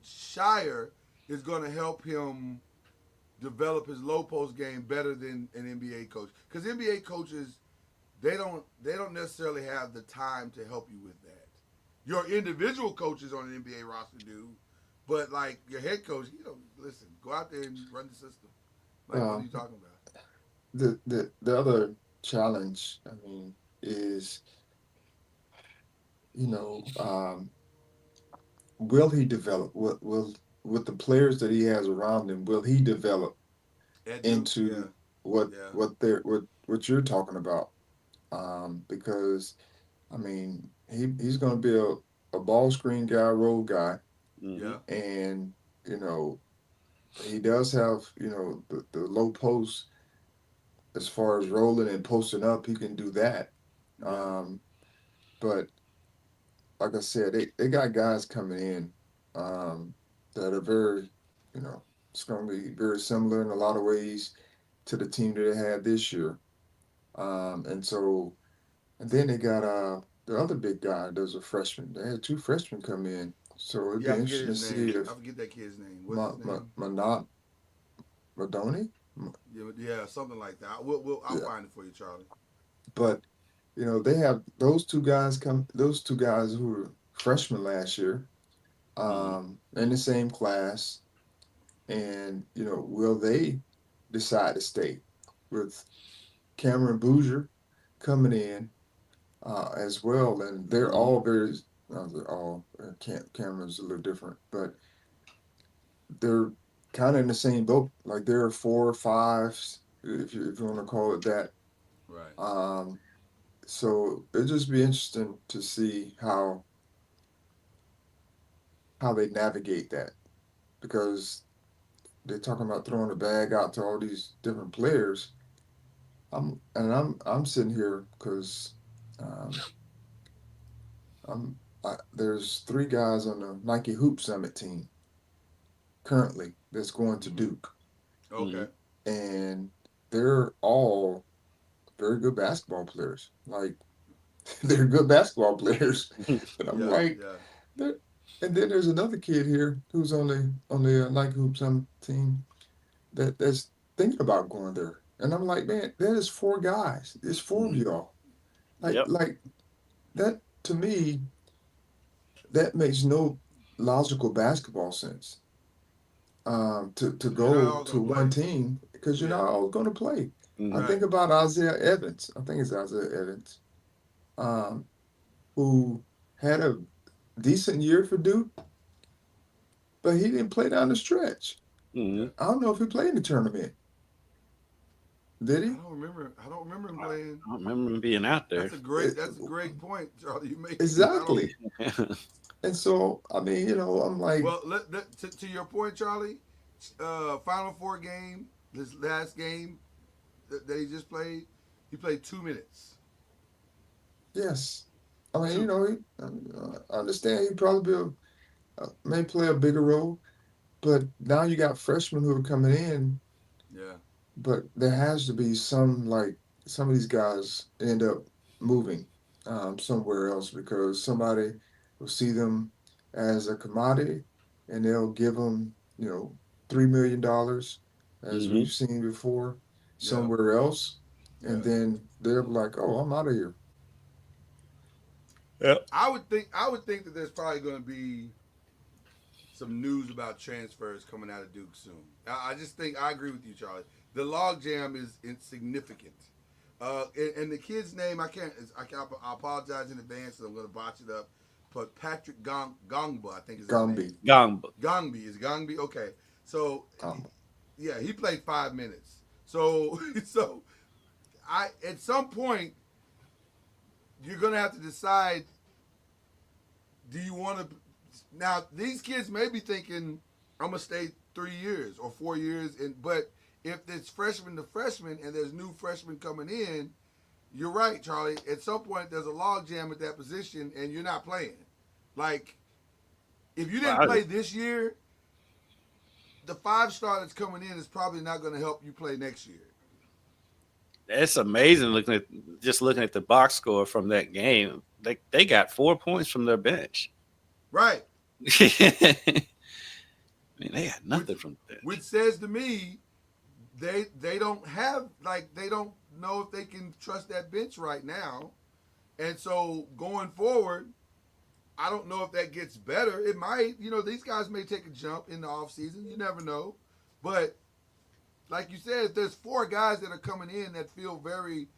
Shire is going to help him develop his low post game better than an NBA coach. Because NBA coaches, they don't necessarily have the time to help you with that. Your individual coaches on an NBA roster do, but like your head coach, listen, go out there and run the system. Like, what are you talking about? The other challenge, I mean, is will he develop? Will with the players that he has around him? Will he develop into Yeah. what Yeah. what you're talking about? Because I mean, he's going to be a ball screen guy, roll guy, Mhm. Yeah. and he does have the low post as far as rolling and posting up. He can do that. Yeah. But like I said, they got guys coming in that are very, it's going to be very similar in a lot of ways to the team that they had this year. And then they got the other big guy. There's a freshman. They had two freshmen come in, so it'd be Yeah, I forget interesting to his see name. if I forget that kid's name. What's his name? Madoni. Yeah, something like that. I'll Yeah. find it for you, Charlie. But they have those two guys who were freshmen last year, in the same class, and will they decide to stay with Cameron Bouger coming in as well? And they're all very, they're all Cameron's a little different, but they're kind of in the same boat. Like there are 4 or 5s, if you want to call it that. Right. So it'll just be interesting to see how they navigate that because they're talking about throwing the bag out to all these different players. I'm sitting here because um, there's three guys on the Nike Hoop Summit team currently that's going to Mm-hmm. Duke, Okay. and they're all very good basketball players. Like they're good basketball players, and I'm Yeah. like, Yeah. they're- and then there's another kid here who's on the Nike Hoop Summit team that's thinking about going there, and I'm like, man, that is four guys. It's four of Mhm. y'all. Like Yep. like that to me, that makes no logical basketball sense. To Because they're not go all to gonna one play. team because you're Yeah. not all going to play. I Mhm. think Right. about Isaiah Evans. I think it's Isaiah Evans, um, who had a decent year for Duke, but he didn't play down the stretch. Yeah. Mhm. I don't know if he played in the tournament. Did I he? don't remember. I don't remember him I playing. don't remember him being out there. That's a great. It- That's a great point, Charlie. You make because I don't. exactly. And so, I mean, I'm like, Well, to your point, Charlie. Final Four game. This last game that he just played. He played 2 minutes. yes. I mean, Two. I understand he probably may play a bigger role, but now you got freshmen who are coming in, Yeah. but there has to be some of these guys end up moving somewhere else because somebody will see them as a commodity and they'll give them, $3 million, as Mhm. we've seen before, Yeah. somewhere else, Yeah. and then they're like, "Oh, I'm out of here." Yep. I would think that there's probably going to be some news about transfers coming out of Duke soon. I just think I agree with you, Charlie. The logjam is insignificant. And the kid's name I apologize in advance because I'm going to botch it up. But Patrick Gongba, I think is his name. Gumby, Gamba. Gongby is Gongby. Okay, so Gumby. yeah, he played 5 minutes. So so I at some point you're going to have to decide, do you want to? Now these kids may be thinking, I'm gonna stay 3 years or 4 years, but if it's freshman to freshman and there's new freshmen coming in, you're right, Charlie. At some point, there's a logjam at that position, and you're not playing. Like if you didn't Wow. play this year, the 5-star that's coming in is probably not going to help you play next year. It's amazing looking at the box score from that game. They got 4 points from their bench. Right. I mean, they got Which nothing from the which bench. says to me they don't have, they don't know if they can trust that bench right now. And so going forward, I don't know if that gets better. It might. These guys may take a jump in the offseason. You never know. But like you said, there's 4 guys that are coming in that feel very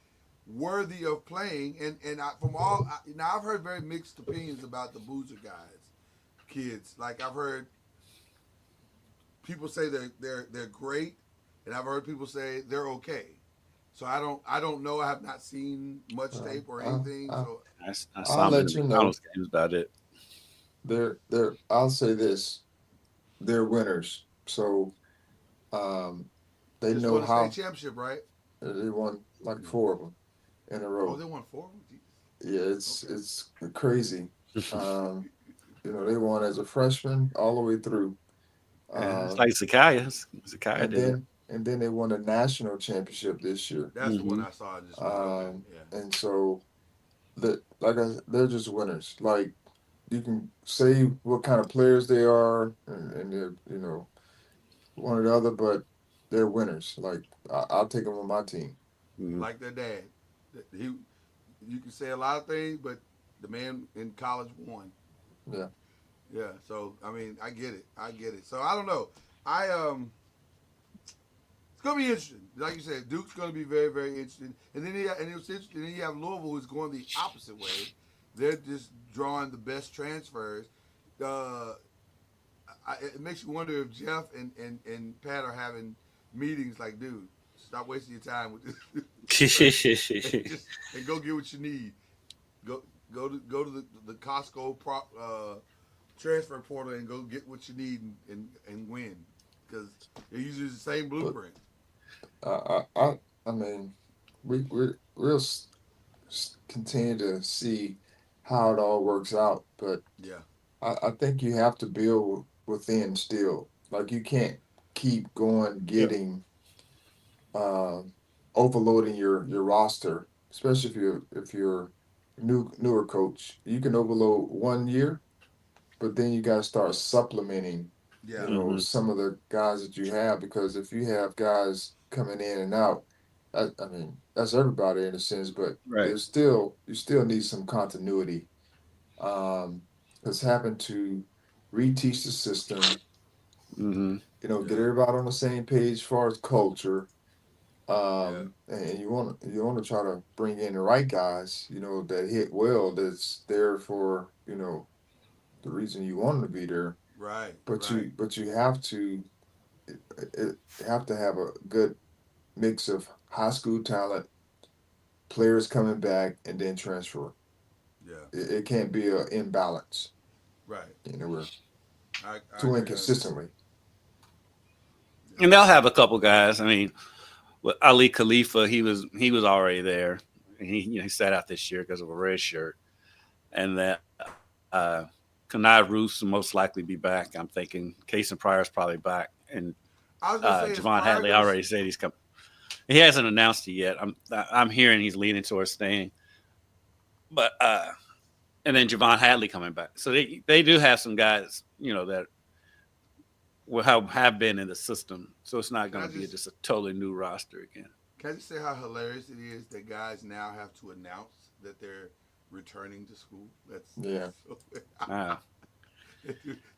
worthy of playing. And now I've heard very mixed opinions about the Boozer guys, kids. Like I've heard people say they're great, and I've heard people say they're okay. So I don't know. I have not seen much Um, tape or I, anything. I, So I I'll saw them in let the you know. McDonald's games about it. I'll say this: they're winners. So um, they just know won a state how championship, right? they won like Yeah. four of them in a Oh, row. they won 4 of them. Jesus. Yeah, it's Okay. it's crazy. Um, they won as a freshman all the way through, Yeah, it's uh, like Zakiya. Zakiya and did it. then they won a national championship this year. That's the one Hmm. I saw and just went, okay, yeah. And so they're just winners. Like you can say what kind of players they are, and they're one or the other, but they're winners. Like I'll take them on my team. Hmm. Like their dad. He, you can say a lot of things, but the man in college won. Yeah. Yeah. So I mean, I get it. I get it. So I don't know. It's gonna be interesting. Like you said, Duke's gonna be very, very interesting. And then and it's interesting. Then you have Louisville, who's going the opposite way. They're just drawing the best transfers. Uh, it makes you wonder if Jeff and Pat are having meetings like, dude, Stop wasting your time with this. And go get what you need. Go to the Costco transfer portal and go get what you need and win, because they're using the same blueprint. I mean, we'll continue to see how it all works out, but Yeah. I think you have to build within still. Like you can't keep going getting uh, overloading your roster, especially if you're newer coach. You can overload 1 year, but then you got to start supplementing, Yeah. some of the guys that you have, because if you have guys coming in and out, I mean that's everybody in a sense, but Right. you still need some continuity. Because having to reteach the system, Mm-hmm. get Yeah. everybody on the same page as far as culture. Yeah. And you want to try to bring in the right guys, that hit well, that's there for, the reason you want them to be there. Right. But Right. you have to have a good mix of high school talent, players coming back, and then transfer. Yeah. It can't be an imbalance, Right. we're I too agree 100%. inconsistently. And they'll have a couple guys. I mean, with Ali Khalifa, he was already there. He sat out this year because of a red shirt, and that Kanai Roos will most likely be back. I'm thinking Case and Pryor's probably back, and I was gonna say, is Javon Pryor Hadley gonna- already said he's coming. He hasn't announced it yet. I'm hearing he's leaning towards staying, but and then Javon Hadley coming back. So they do have some guys, that will have been in the system. So it's not going to be just a totally new roster again. Can I just say how hilarious it is that guys now have to announce that they're returning to school? Yeah.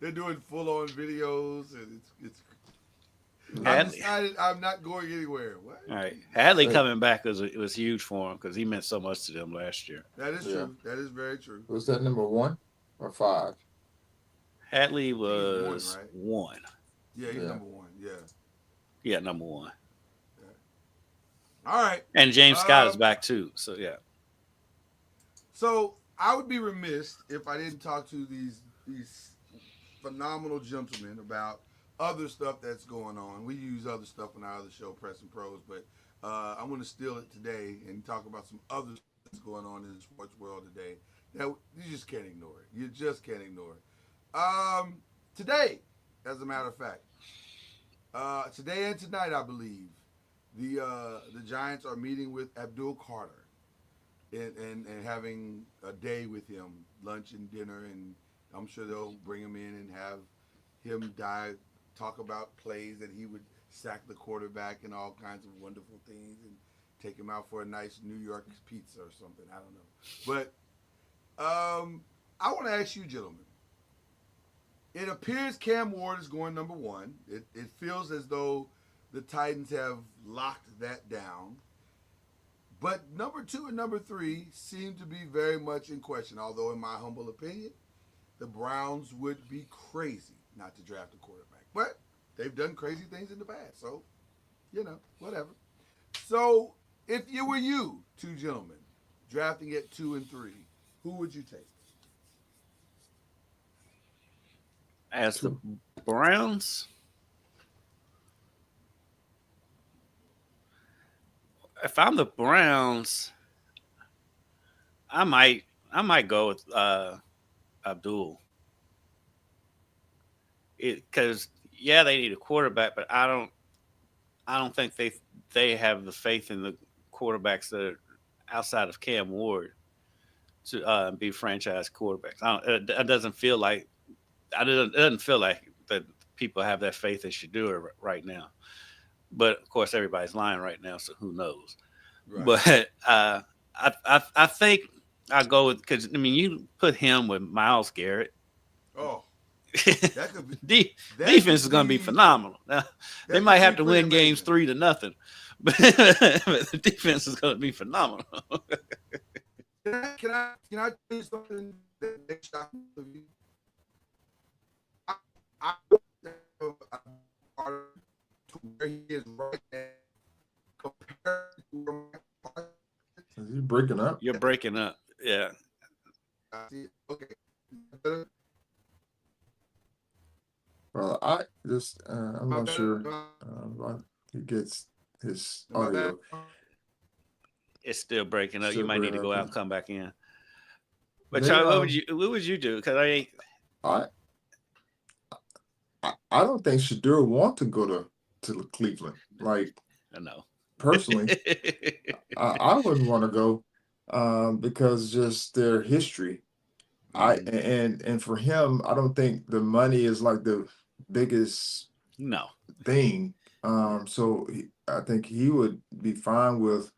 They're doing full on videos, and it's. I've Hadley. decided I'm not going anywhere. What? All right, Hadley coming back was huge for him because he meant so much to them last year. That is Yeah. true. That is very true. Was that number 1 or 5? Hadley was right? one. Yeah, he's Yeah. number 1. Yeah. Yeah, number 1. All right. And James Scott is back too. So yeah. So I would be remiss if I didn't talk to these phenomenal gentlemen about other stuff that's going on. We use other stuff in our other show, Press and Pros, but I'm going to steal it today and talk about some other stuff that's going on in the sports world today that you just can't ignore it. You just can't ignore it. Today, as a matter of fact, today and tonight, I believe, the Giants are meeting with Abdul Carter and having a day with him, lunch and dinner, and I'm sure they'll bring him in and have him talk about plays that he would sack the quarterback and all kinds of wonderful things, and take him out for a nice New York pizza or something. I don't know. But I want to ask you, gentlemen. It appears Cam Ward is going number 1. It feels as though the Titans have locked that down. But number 2 and number 3 seem to be very much in question, although in my humble opinion, the Browns would be crazy not to draft a quarterback. But they've done crazy things in the past, so, whatever. So, if you were you, 2 gentlemen, drafting at 2 and 3, who would you take? As the Browns, if I'm the Browns, I might go with Abdul. Because they need a quarterback, but I don't think they have the faith in the quarterbacks that are outside of Cam Ward to be franchise quarterbacks. It doesn't feel like that people have that faith they should do it right now. But of course, everybody's lying right now, so who knows? Right. But I think I go with, because you put him with Myles Garrett. Oh, that could be, defense is going to be phenomenal. Now, they might have to win games 3-0, but the defense is going to be phenomenal. Can I tell you something that makes you? I to where he is right now Is he breaking up? You're breaking up. Yeah. Okay. Well, I'm not sure why he gets his audio. It's still breaking up. You Still might need to breaking go up. out and come back in. But They, Charlie, what would you do? Because I don't think Shadur want to go to Cleveland. Like, I know. personally, I wouldn't want to go because just their history. And for him, I don't think the money is like the biggest No. thing. So I think he would be fine with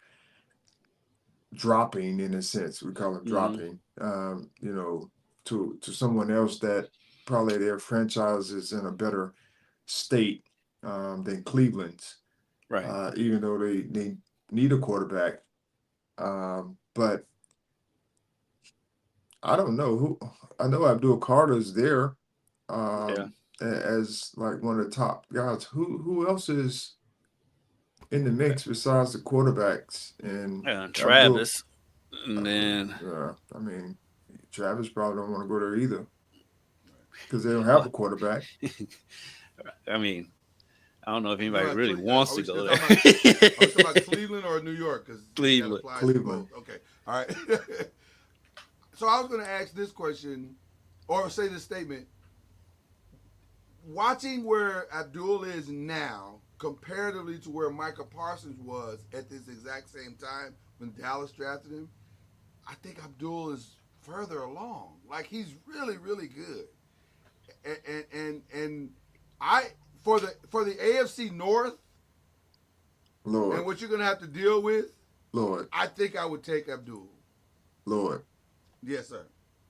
dropping, in a sense. We call it dropping. To someone else that probably their franchise is in a better state than Cleveland's. Right. Even though they need a quarterback. But I don't know who. I know Abdul Carter's there as like one of the top guys. Who else is in the mix besides the quarterbacks and Travis. And then I mean, Travis probably don't want to go there either because they don't have a quarterback. I mean, I don't know if anybody Right, really wants to go there. Are we talking about Cleveland or New York? Because Cleveland. Cleveland. Okay. All right. So I was going to ask this question, or say this statement. Watching where Abdul is now, comparatively to where Micah Parsons was at this exact same time when Dallas drafted him, I think Abdul is further along. Like, he's really, really good. And I for the AFC North, Lord, and what you're gonna have to deal with, Lord, I think I would take Abdul. Lord. Yes, sir.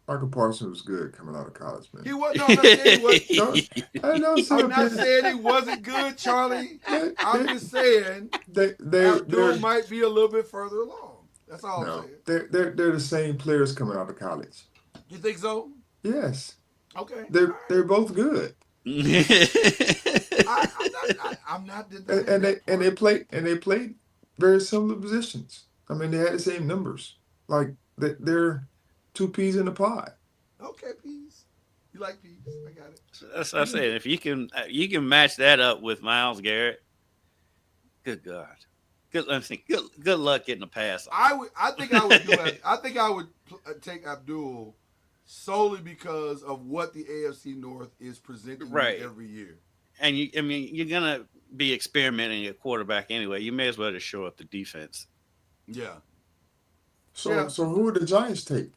Michael Parsons was good coming out of college, man. He was. No, I'm not saying he was. I'm not saying he wasn't good, Charlie. I'm just saying Abdul might be a little bit further along. That's all I'm saying. They're the same players coming out of college. You think so? Yes. Okay. They're both good. I'm not. And they played very similar positions. I mean, they had the same numbers. Like they're two peas in a pod. Okay, peas. You like peas? I got it. That's what I'm saying. If you can match that up with Myles Garrett, good God, good luck getting a pass. I think I would do it. I think I would take Abdul solely because of what the AFC North is presenting every year. And you're gonna be experimenting at quarterback anyway. You may as well just show up the defense. Yeah. So who would the Giants take?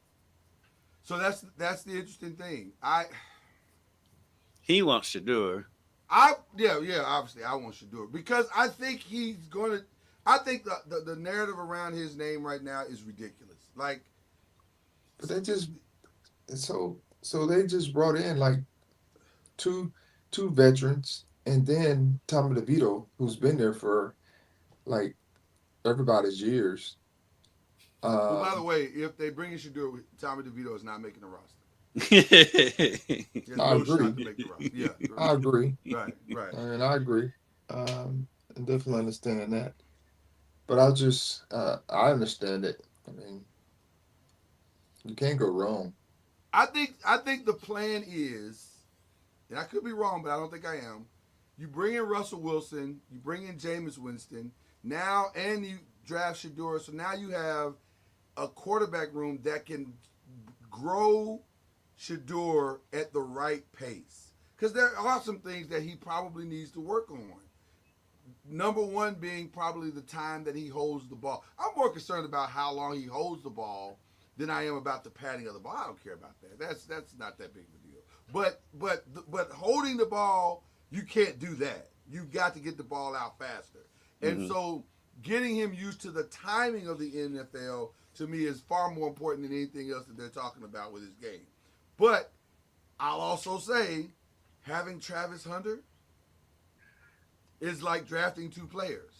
So that's the interesting thing. He wants Shadur. Obviously I want Shadur because I think he's gonna. I think the narrative around his name right now is ridiculous. Like, but they just they just brought in like two veterans and then Tommy DeVito, who's been there for like everybody's years. Well, by the way, if they bring in Shadur, Tommy DeVito is not making the roster. I agree. Yeah, I agree. Right. And I agree. I definitely understand that. But I understand it. I mean, you can't go wrong. I think the plan is, and I could be wrong, but I don't think I am. You bring in Russell Wilson, you bring in Jameis Winston, now, and you draft Shadur. So now you have a quarterback room that can grow Shadur at the right pace. Because there are some things that he probably needs to work on. Number one being probably the time that he holds the ball. I'm more concerned about how long he holds the ball than I am about the padding of the ball. I don't care about that. That's not that big of a deal. But holding the ball, you can't do that. You've got to get the ball out faster. And so getting him used to the timing of the NFL, to me, is far more important than anything else that they're talking about with his game. But I'll also say, having Travis Hunter is like drafting two players.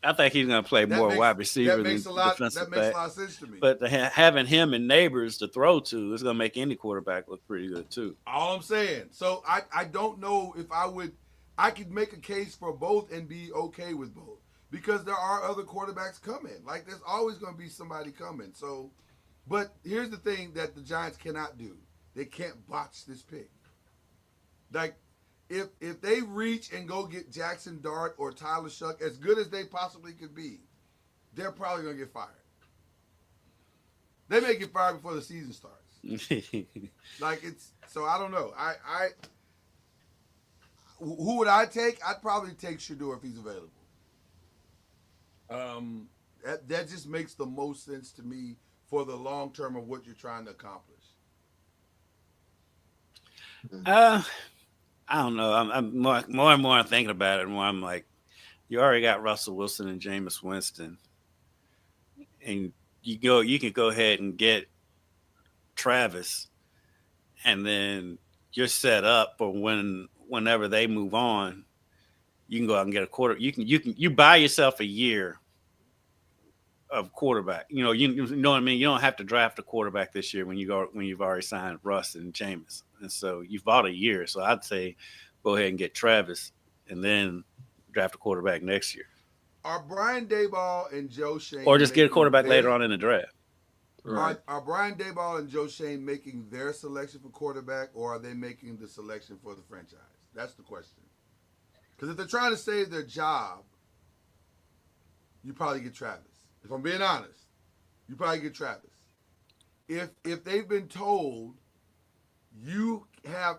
I think he's going to play more wide receiver than defensive back. That makes a lot of sense to me. But having him and Neighbors to throw to is going to make any quarterback look pretty good too. All I'm saying. So I don't know if I could make a case for both and be okay with both. because there are other quarterbacks coming. Like there's always going to be somebody coming. So, but here's the thing that the Giants cannot do: they can't botch this pick. Like if they reach and go get Jackson Dart or Tyler Shuck, as good as they possibly could be, they're probably going to get fired. They may get fired before the season starts. Like it's so I don't know. I who would I take? I'd probably take Shador if he's available. That just makes the most sense to me for the long term of what you're trying to accomplish. I don't know. I'm more and more I'm thinking about it, and more I'm like, you already got Russell Wilson and Jameis Winston, and you can go ahead and get Travis, and then you're set up for whenever they move on. You can go out and get a quarter. You buy yourself a year of quarterback. You know what I mean. You don't have to draft a quarterback this year when you've already signed Russ and Jameis, and so you've bought a year. So I'd say go ahead and get Travis, and then draft a quarterback next year. Are Brian Daboll and Joe Shane, or just get a quarterback later on in the draft? Right. Are Brian Daboll and Joe Shane making their selection for quarterback, or are they making the selection for the franchise? That's the question. Because if they're trying to save their job, you probably get Travis. If I'm being honest, you probably get Travis. If they've been told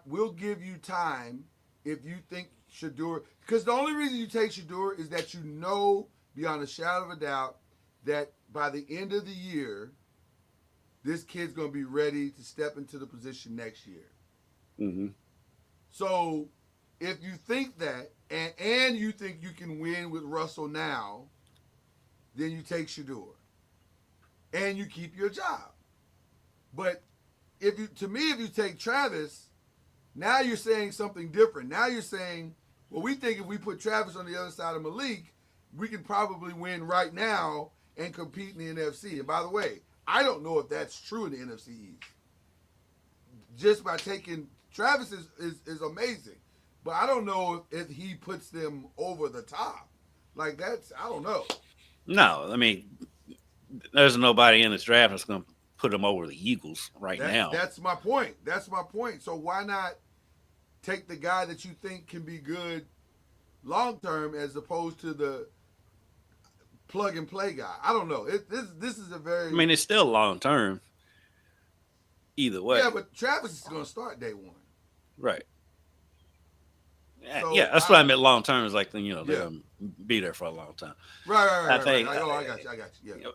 we'll give you time if you think Shador, because the only reason you take Shador is that you know beyond a shadow of a doubt that by the end of the year, this kid's going to be ready to step into the position next year. Mm-hmm. So if you think that, and you think you can win with Russell now, then you take Shador. And you keep your job. But if you take Travis, now you're saying something different. Now you're saying, well, we think if we put Travis on the other side of Malik, we can probably win right now and compete in the NFC. And by the way, I don't know if that's true in the NFC East. Just by taking Travis is amazing. But I don't know if he puts them over the top. Like that's, I don't know. No, I mean, there's nobody in this draft that's going to put them over the Eagles now. That's my point. So why not take the guy that you think can be good long term as opposed to the plug and play guy? I don't know. This is a very. I mean, it's still long term. Either way. Yeah, but Travis is going to start day one. Right. So yeah, that's what I meant. Long term is like they're going to be there for a long time. Right. I think. Right. Oh, I got you.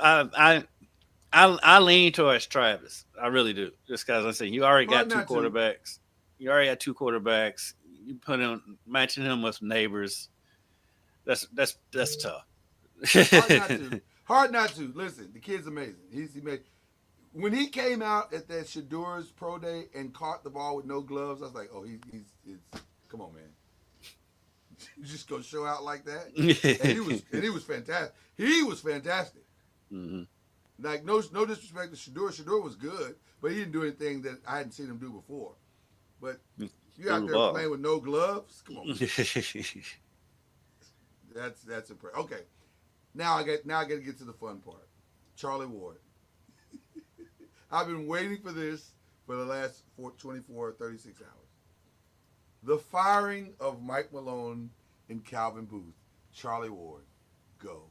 Yeah. I lean towards Travis. I really do. Just because I say you already got two quarterbacks. You already got two quarterbacks. You matching him with neighbors. That's tough. Hard not to. Listen, the kid's amazing. He made. When he came out at that Shador's pro day and caught the ball with no gloves, I was like, oh, he's come on, man. You just gonna show out like that? and he was fantastic. He was fantastic. Mm-hmm. Like no disrespect to Shador. Shador was good, but he didn't do anything that I hadn't seen him do before. But you out there playing with no gloves? Come on. That's impressive. Okay. Now I got to get to the fun part. Charlie Ward. I've been waiting for this for the last 24, 36 hours. The firing of Mike Malone and Calvin Booth. Charlie Ward. Go.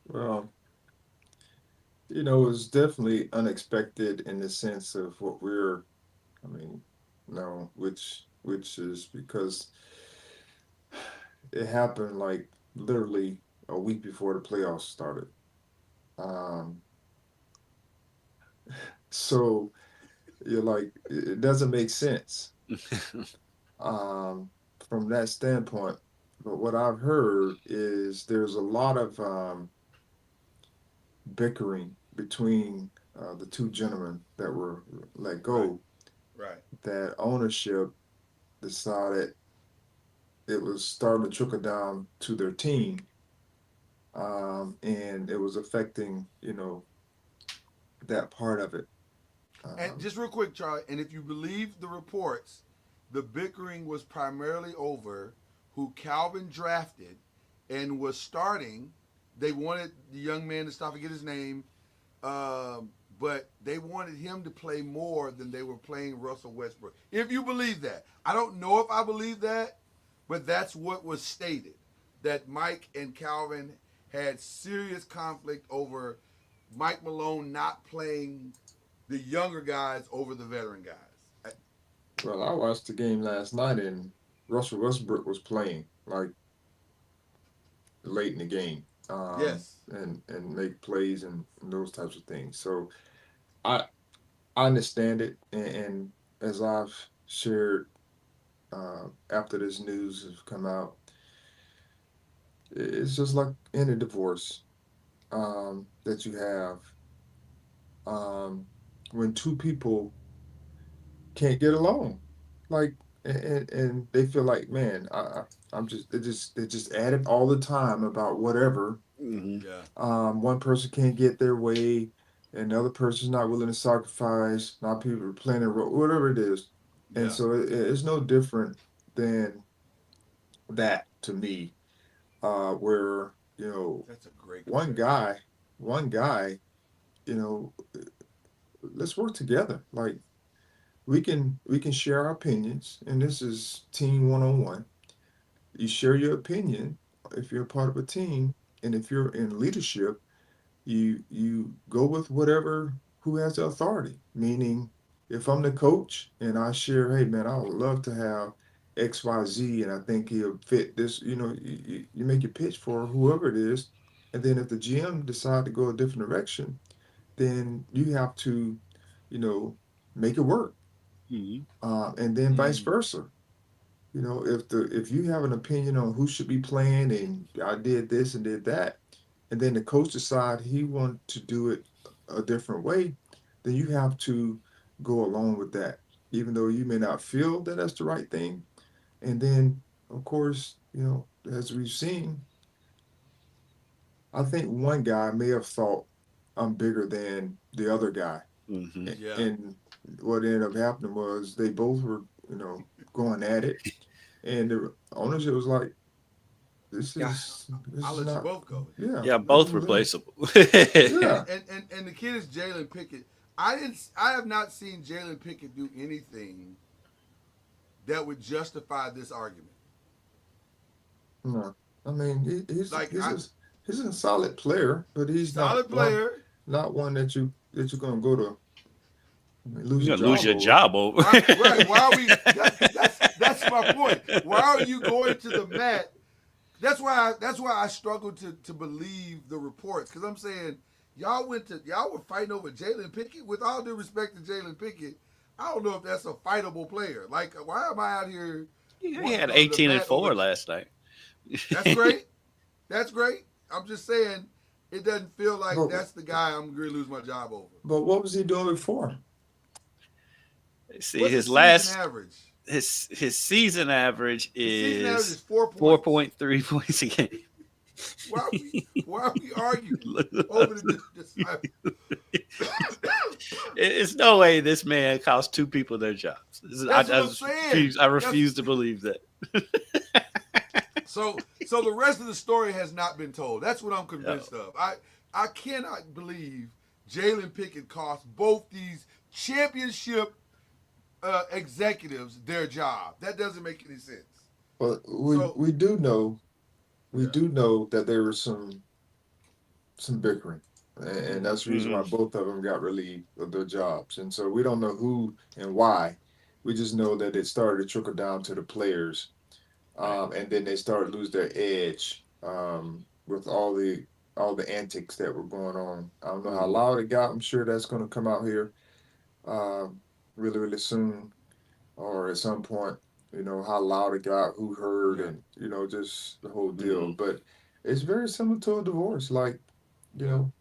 Well, it was definitely unexpected in the sense of what which is because it happened like literally a week before the playoffs started. So you're like, it doesn't make sense from that standpoint. But what I've heard is there's a lot of bickering between the two gentlemen that were let go. Right. That ownership decided it was starting to trickle down to their team. And it was affecting, that part of it. And just real quick, Charlie, and if you believe the reports, the bickering was primarily over who Calvin drafted and was starting. They wanted the young man to stop, forget his name, but they wanted him to play more than they were playing Russell Westbrook. If you believe that. I don't know if I believe that, but that's what was stated. That Mike and Calvin had serious conflict over Mike Malone not playing the younger guys over the veteran guys. Well, I watched the game last night, and Russell Westbrook was playing like late in the game, Yes. and make plays and those types of things. So I I understand it, and as I've shared after this news has come out, it's just like any divorce that you have um, when two people can't get along, like and they feel like, man, I'm just they just add it all the time about whatever. Mhm. Yeah. One person can't get their way, and the other person's not willing to sacrifice. Not people are playing a role, whatever it is, and Yeah. so it's no different than that to me. Where That's a great one comparison. guy, one guy, you know, let's work together. Like we can share our opinions, and this is team 101. You share your opinion if you're a part of a team, and if you're in leadership, you go with whatever who has the authority. Meaning, if I'm the coach and I share, hey man, I would love to have XYZ, and I think he'll fit this. You make your pitch for whoever it is, and then if the GM decide to go a different direction, then you have to, you know, make it work, Mhm. and then vice Mm. versa. If you have an opinion on who should be playing, and I did this and did that, and then the coach decide he want to do it a different way, then you have to go along with that, even though you may not feel that that's the right thing. And then, of course, as we've seen, I think one guy may have thought I'm bigger than the other guy, Mhm. Yeah. and what ended up happening was they both were, going at it, and the ownership was like, This Yeah. is this I'll is let you not. both go. Yeah, Yeah, this both is it. replaceable. And Yeah. and the kid is Jalen Pickett. I have not seen Jalen Pickett do anything that would justify this argument. No, I mean he's Like he's a he's a solid player, but he's not solid one player. not one that you're gonna go to, lose You're your gonna lose job your over. job over. Why right, why are we that's my point. Why are you going to the mat? That's why I struggle to believe the reports. Cause I'm saying y'all were fighting over Jalen Pickett. With all due respect to Jalen Pickett, I don't know if that's a fightable player. Like, why am I out here He wanting to had go to the 18 and mat over? 4 last night. That's great. That's great. I'm just saying it doesn't feel like But that's the guy I'm going to lose my job over. but what was he doing before? See, What's his his season last average? his season average His season average is is 4 points. 4.3 points a game. Why are we arguing over this? It's no way this man cost two people their jobs. That's what I'm saying. I refuse to believe that. So the rest of the story has not been told. That's what I'm convinced No. of. I cannot believe Jalen Pickett cost both these championship executives their job. That doesn't make any sense. But So we do know we yeah, do know that there was some bickering, and that's the reason why Mhm. both of them got relieved of their jobs. And so we don't know who and why. We just know that it started to trickle down to the players, Right. and then they started to lose their edge, with all the antics that were going on. I don't know how Mhm. loud it got. I'm sure that's going to come out here, um, really really soon, or at some point. How loud it got, who heard, yeah, and just the whole deal. Mhm. But it's very similar to a divorce. Like, you yeah, know,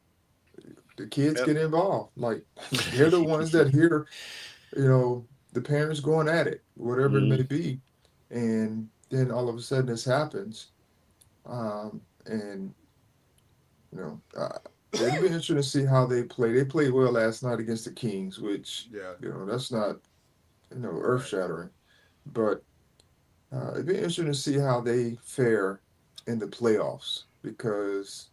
the kids Yep. get involved. Like they're the ones that hear, the parents going at it, whatever it may Mhm. be, and then all of a sudden this happens, and it'll be interesting to see how they play. They played well last night against the Kings, which yeah. that's not earth Right. shattering, but It'd be interesting to see how they fare in the playoffs because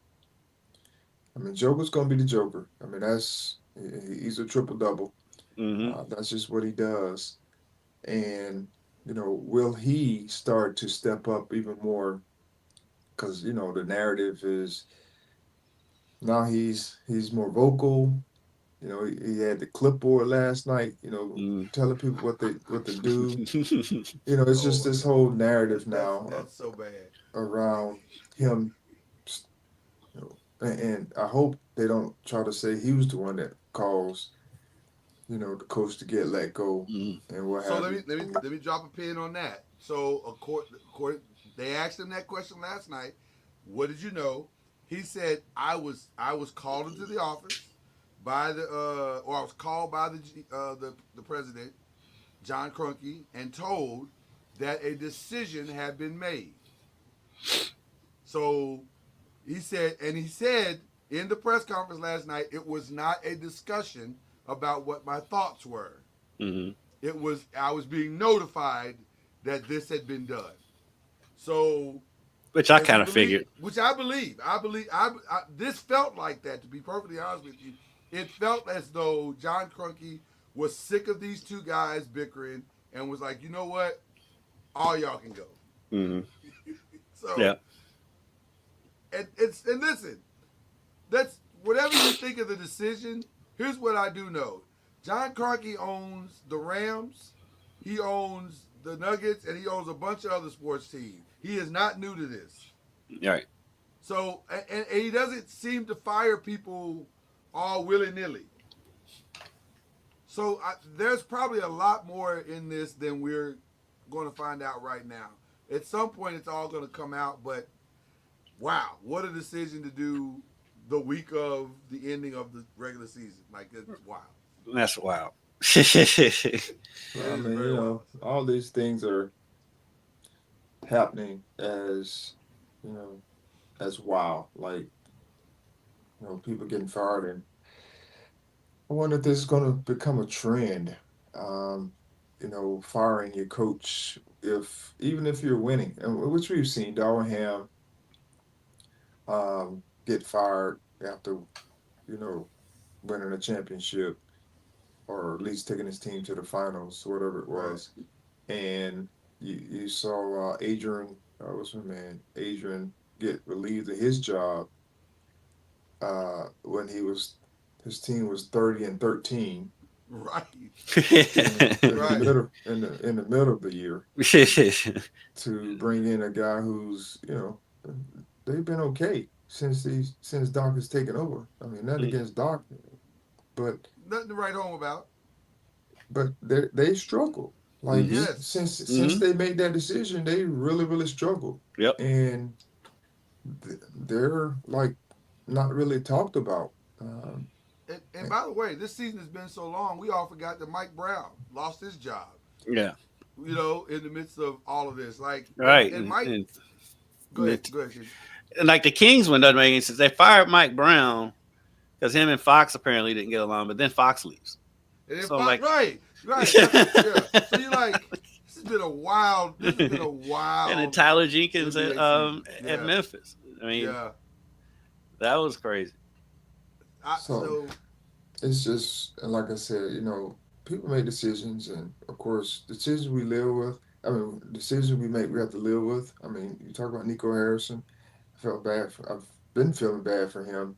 I mean, Joker's gonna be the Joker. I mean, he's a triple double. Hmm. That's just what he does. And will he start to step up even more? Because the narrative is now he's more vocal. He had the clipboard last night. Mm. Telling people what to do. It's Oh just my this God, whole narrative now that's so bad. around him. And I hope they don't try to say he was the one that caused the coach to get let go Mm. and what So have let me you. let me let me drop a pin on that. So according they asked him that question last night. What did you know? He said I was called into the office by the or I was called by the president John Kroenke and told that a decision had been made. So he said in the press conference last night it was not a discussion about what my thoughts were. Hmm. It was I was being notified that this had been done. So Which I if you kind of believe, figured. which I believe, this felt like that. To be perfectly honest with you, it felt as though John Kroenke was sick of these two guys bickering and was like, you know what, all y'all can go. Hmm. So Yeah. and listen, that's whatever you think of the decision. Here's what I do know: John Kroenke owns the Rams, he owns the Nuggets, and he owns a bunch of other sports teams. He is not new to this. Right. So and he doesn't seem to fire people all willy nilly. So there's probably a lot more in this than we're going to find out right now. At some point, it's all going to come out. But wow, what a decision to do the week of the ending of the regular season. Like it's wild. That's wild. It I is mean, very wild. all these things are happening you know, as wow. Like, people getting fired. And I wonder if this is going to become a trend. Um, firing your coach even if you're winning, and which we've seen Darwin Ham get fired after, you know, winning a championship or at least taking his team to the finals, whatever it Right. was. And you saw Adrian, what's my man? Adrian get relieved of his job when his team was 30-13. Right. In the Right. middle in the middle of the year to bring in a guy who's they've been okay since Doc has taken over. I mean, nothing against Doc, but Nothing to write home about. they struggle. Like Hmm. Yes. since Hmm. they made that decision, they really struggled, Yep. and they're like not really talked about. And by the way, this season has been so long, we all forgot that Mike Brown lost his job. Yeah. In the midst of all of this, like, Right. and Mike, go And ahead, it- go ahead, Casey. and like the Kings one doesn't make any sense. They fired Mike Brown because him and Fox apparently didn't get along, but then Fox leaves. And then So I'm like, right, yeah. So you're like, this has been a and then wild Tyler Jenkins NBA season. at Yeah, Memphis. I mean, yeah. that was crazy. So So it's just like I said, people make decisions, and of course, decisions we live with. I mean, decisions we make, we have to live with. I mean, you talk about Nico Harrison. I've been feeling bad for him.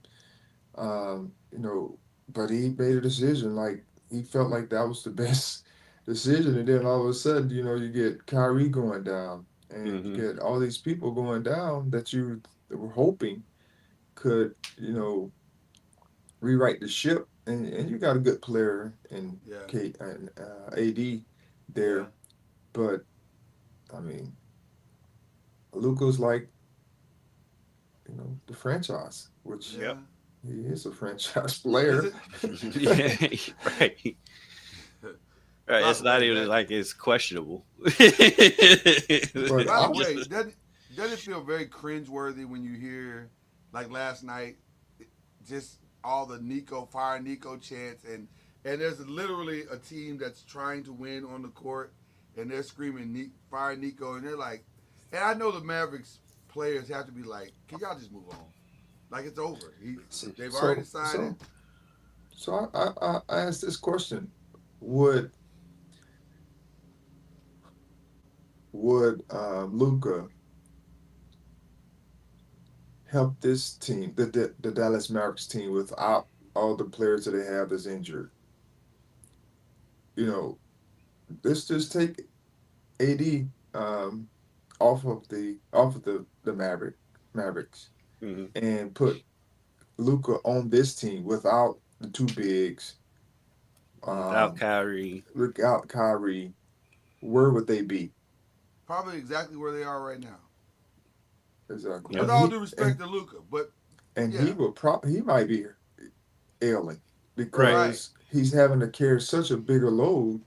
Um, you know, but he made a decision. Like he felt like that was the best decision, and then all of a sudden, you get Kyrie going down, and you Hmm. get all these people going down that you were hoping could, rewrite the ship, and you got a good player in yeah, Kate and AD yeah, there, but I mean, Luka's like the franchise, which yeah. Yep. he is a franchise Is player. it? Yeah. Right. Right. By It's the not way, even that. like it's questionable. But By the I'm just way, doesn't it feel very cringeworthy when you hear, like last night, just all the Nico chants and there's literally a team that's trying to win on the court and they're screaming fire Nico, and they're like, and I know the Mavericks players have to be like, can y'all just move on? Like it's over. They've already signed it. So I asked this question: Would Luca help this team, the Dallas Mavericks team, without all the players that they have that's injured? You know, let's just take AD off of the Mavericks Mhm. and put Luca on this team without the two bigs, Without um, Kyrie. without Kyrie. Where would they be? Probably exactly where they are right now. Exactly. Yep. With all due respect to Luca, but And yeah, he might be ailing Right. right. because he's having to carry such a bigger load.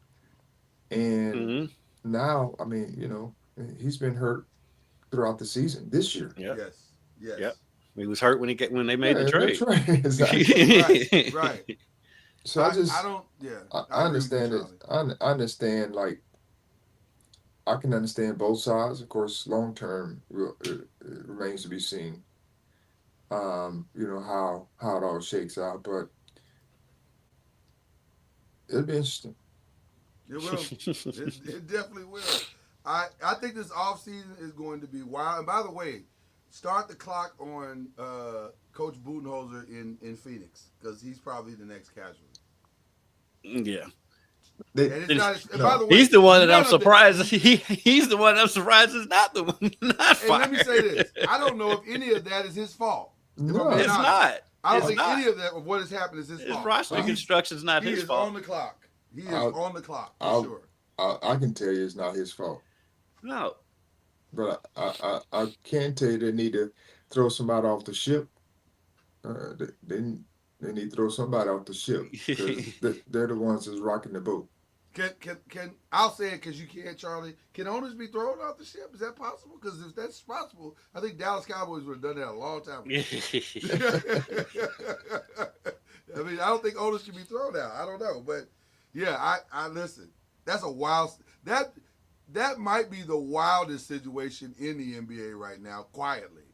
And Hmm. now, I mean, he's been hurt throughout the season this year. Yep. Yes, Yep. yes. He was hurt when they made the Yeah, that's trade. right. Exactly. Right, right. So I don't. Yeah, I I agree with you, understand it. Charlie. I understand, like, I can understand both sides. Of course, long term it remains to be seen. How it all shakes out, but it'll be interesting. It will. It definitely will. I think this offseason is going to be wild. And by the way, start the clock on Coach Budenholzer in Phoenix because he's probably the next casualty. Yeah. They And it's not. And by no. the way, He's the one that I'm none of the. surprised. He's the one I'm surprised is not the one not And let me say fired. this: I don't know if any of that is his fault. If I'm No. being It's honest, not. I don't It's think not. any of that of what has happened is his His fault. roster He's- construction's not He his is fault. on the clock. He is I'll- on the clock for I'll- sure. I can tell you it's not his fault, No. but I can tell you they need to throw somebody off the ship. They need to throw somebody off the ship because they're the ones that's rocking the boat. Can I'll say it because you can't, Charlie. Can owners be thrown off the ship? Is that possible? Because if that's possible, I think Dallas Cowboys would have done that a long time ago. I mean, I don't think owners should be thrown out. I don't know, but yeah, I listen. That's a wild. That might be the wildest situation in the NBA right now, quietly,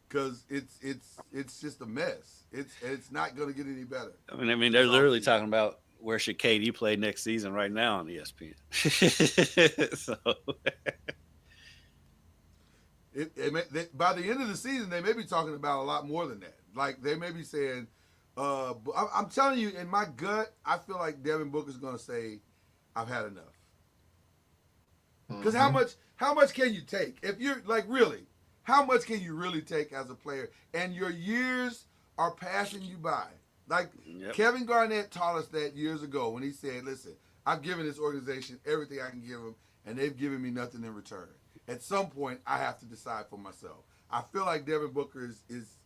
because it's just a mess. It's not going to get any better. I mean, they're literally offseason. talking about where should KD play next season right now on ESPN. So By the end of the season, they may be talking about a lot more than that. Like they may be saying, I'm telling you, in my gut, I feel like Devin Booker's going to say, "I've had enough." Because how much can you take if you're like really? How much can you really take as a player? And your years are passing you by. Like Yep. Kevin Garnett taught us that years ago when he said, "Listen, I've given this organization everything I can give them, and they've given me nothing in return. At some point, I have to decide for myself." I feel like Devin Booker is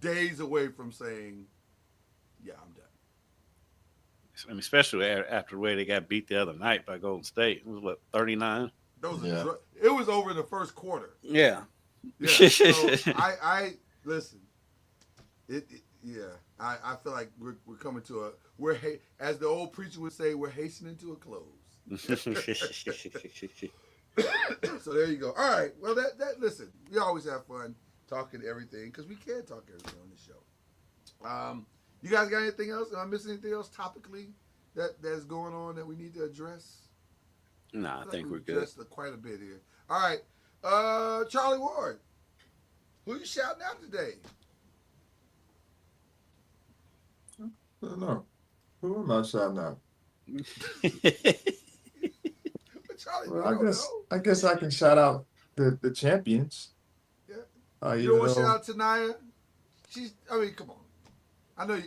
days away from saying, "Yeah, I'm done." I mean, especially after the way they got beat the other night by Golden State. It was what, 39? Yeah. It was over in the first quarter. Yeah. Yeah. So I listen. Yeah. I feel like we're coming to as the old preacher would say, we're hastening to a close. So there you go. All right. Well, that listen, we always have fun talking everything because we can talk everything on this show. You guys got anything else? Am I missing anything else topically that's going on that we need to address? Nah, I think we're we've good. addressed quite a bit here. All right. Charlie Ward, who you shouting out today? I don't know. Who am I shouting out? Charlie, Well, you don't know. I guess I can shout out the champions. Yeah. You don't want to shout out to Naya? I mean, come on. I know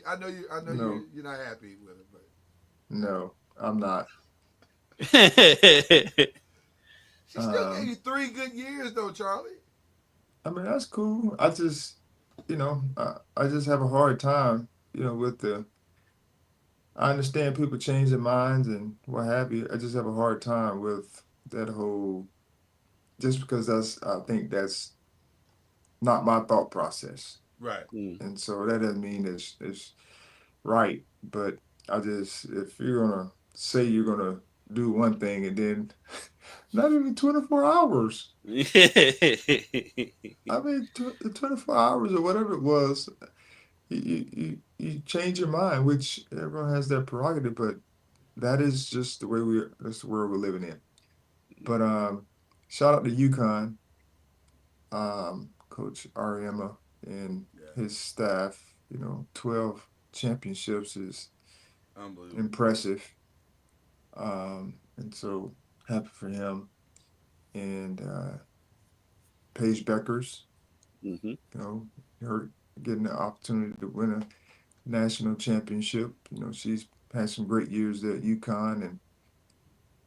No. you're not happy with it, but No, I'm not. she still gave you 3 good years, though, Charlie. I mean, that's cool. I just, I just have a hard time, with I understand people change their minds and what have you. I just have a hard time with that whole, just because I think that's not my thought process. Right. And so that doesn't mean it's right. But if you're going to say you're going to do one thing and then not even 24 hours. I mean, 24 hours or whatever it was, you change your mind, which everyone has their prerogative, but that is just the way that's the world we're living in. But shout out to UConn, Coach Ariema and Yeah, his staff. 12 championships is unbelievable. impressive. And so happy for him. And Paige Beckers, hmm her getting the opportunity to win a national championship. She's had some great years at UConn,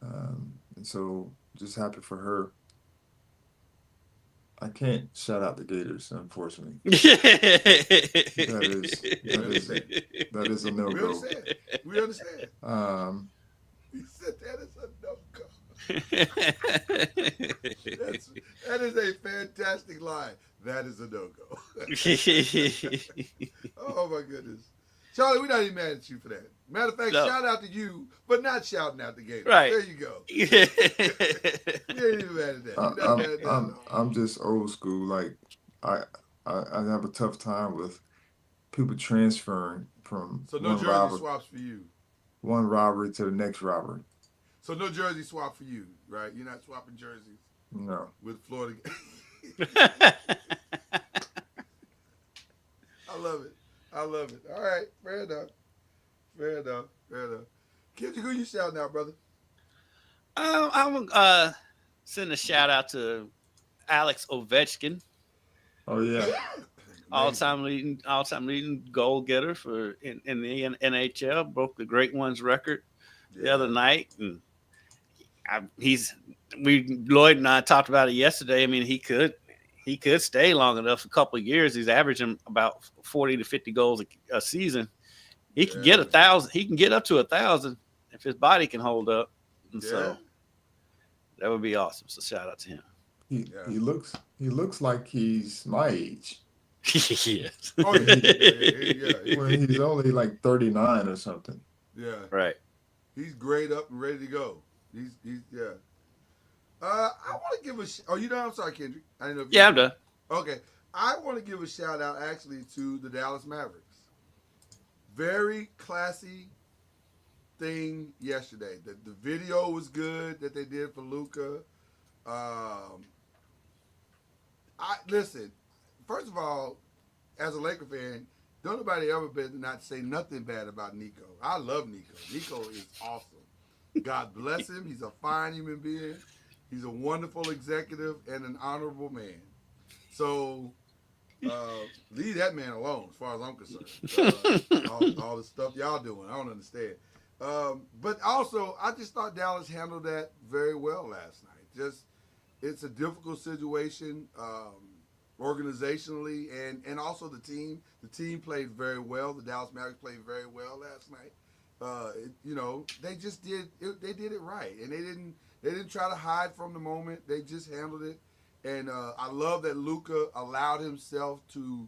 and so just happy for her. I can't shout out the Gators, unfortunately. That is that is a no We go. understand. We understand. Um, He said that is a no-go. That is a fantastic line. That is a no-go. Oh, my goodness. Charlie, we're not even mad at you for that. Matter of fact, No. shout out to you, but not shouting out the Gators. Right. There you go. We ain't even mad at that. I, We're not mad at that at I'm all. I'm just old school. Like I I have a tough time with people transferring from So no jersey swaps for you. one robbery to the next robbery. So no jersey swap for you, right? You're not swapping jerseys No. with Florida. I love it. I love it. All right, fair enough. Fair enough. Fair enough. Kendrick, who you shouting out, brother? I'm send a shout out to Alex Ovechkin, Oh yeah. all-time leading goal getter in the NHL. Broke the Great Ones record the other night, and Lloyd and I talked about it yesterday. I mean, he could stay long enough. A couple of years, he's averaging about 40 to 50 goals a season. He can get 1,000. He can get up to 1,000 if his body can hold up, and so that would be awesome. So shout out to him. He looks like he's my age. Yes. Oh yeah. When he's only like 39 or something. Yeah. Right. He's grayed up and ready to go. He's yeah. I want to give a. Oh, you done? I'm sorry, Kendrick. I didn't know. If you Yeah, I'm done. Okay. I want to give a shout out actually to the Dallas Mavericks. Very classy thing yesterday. The video was good that they did for Luka. I listen. First of all, as a Laker fan, don't nobody ever better not say nothing bad about Nico. I love Nico. Nico is awesome. God bless him. He's a fine human being. He's a wonderful executive and an honorable man. So leave that man alone, as far as I'm concerned. All the stuff y'all doing, I don't understand. But also, I just thought Dallas handled that very well last night. It's a difficult situation organizationally, and also the team. The team played very well. The Dallas Mavericks played very well last night. They just did it. They did it right, and they didn't try to hide from the moment. They just handled it. And I love that Luka allowed himself to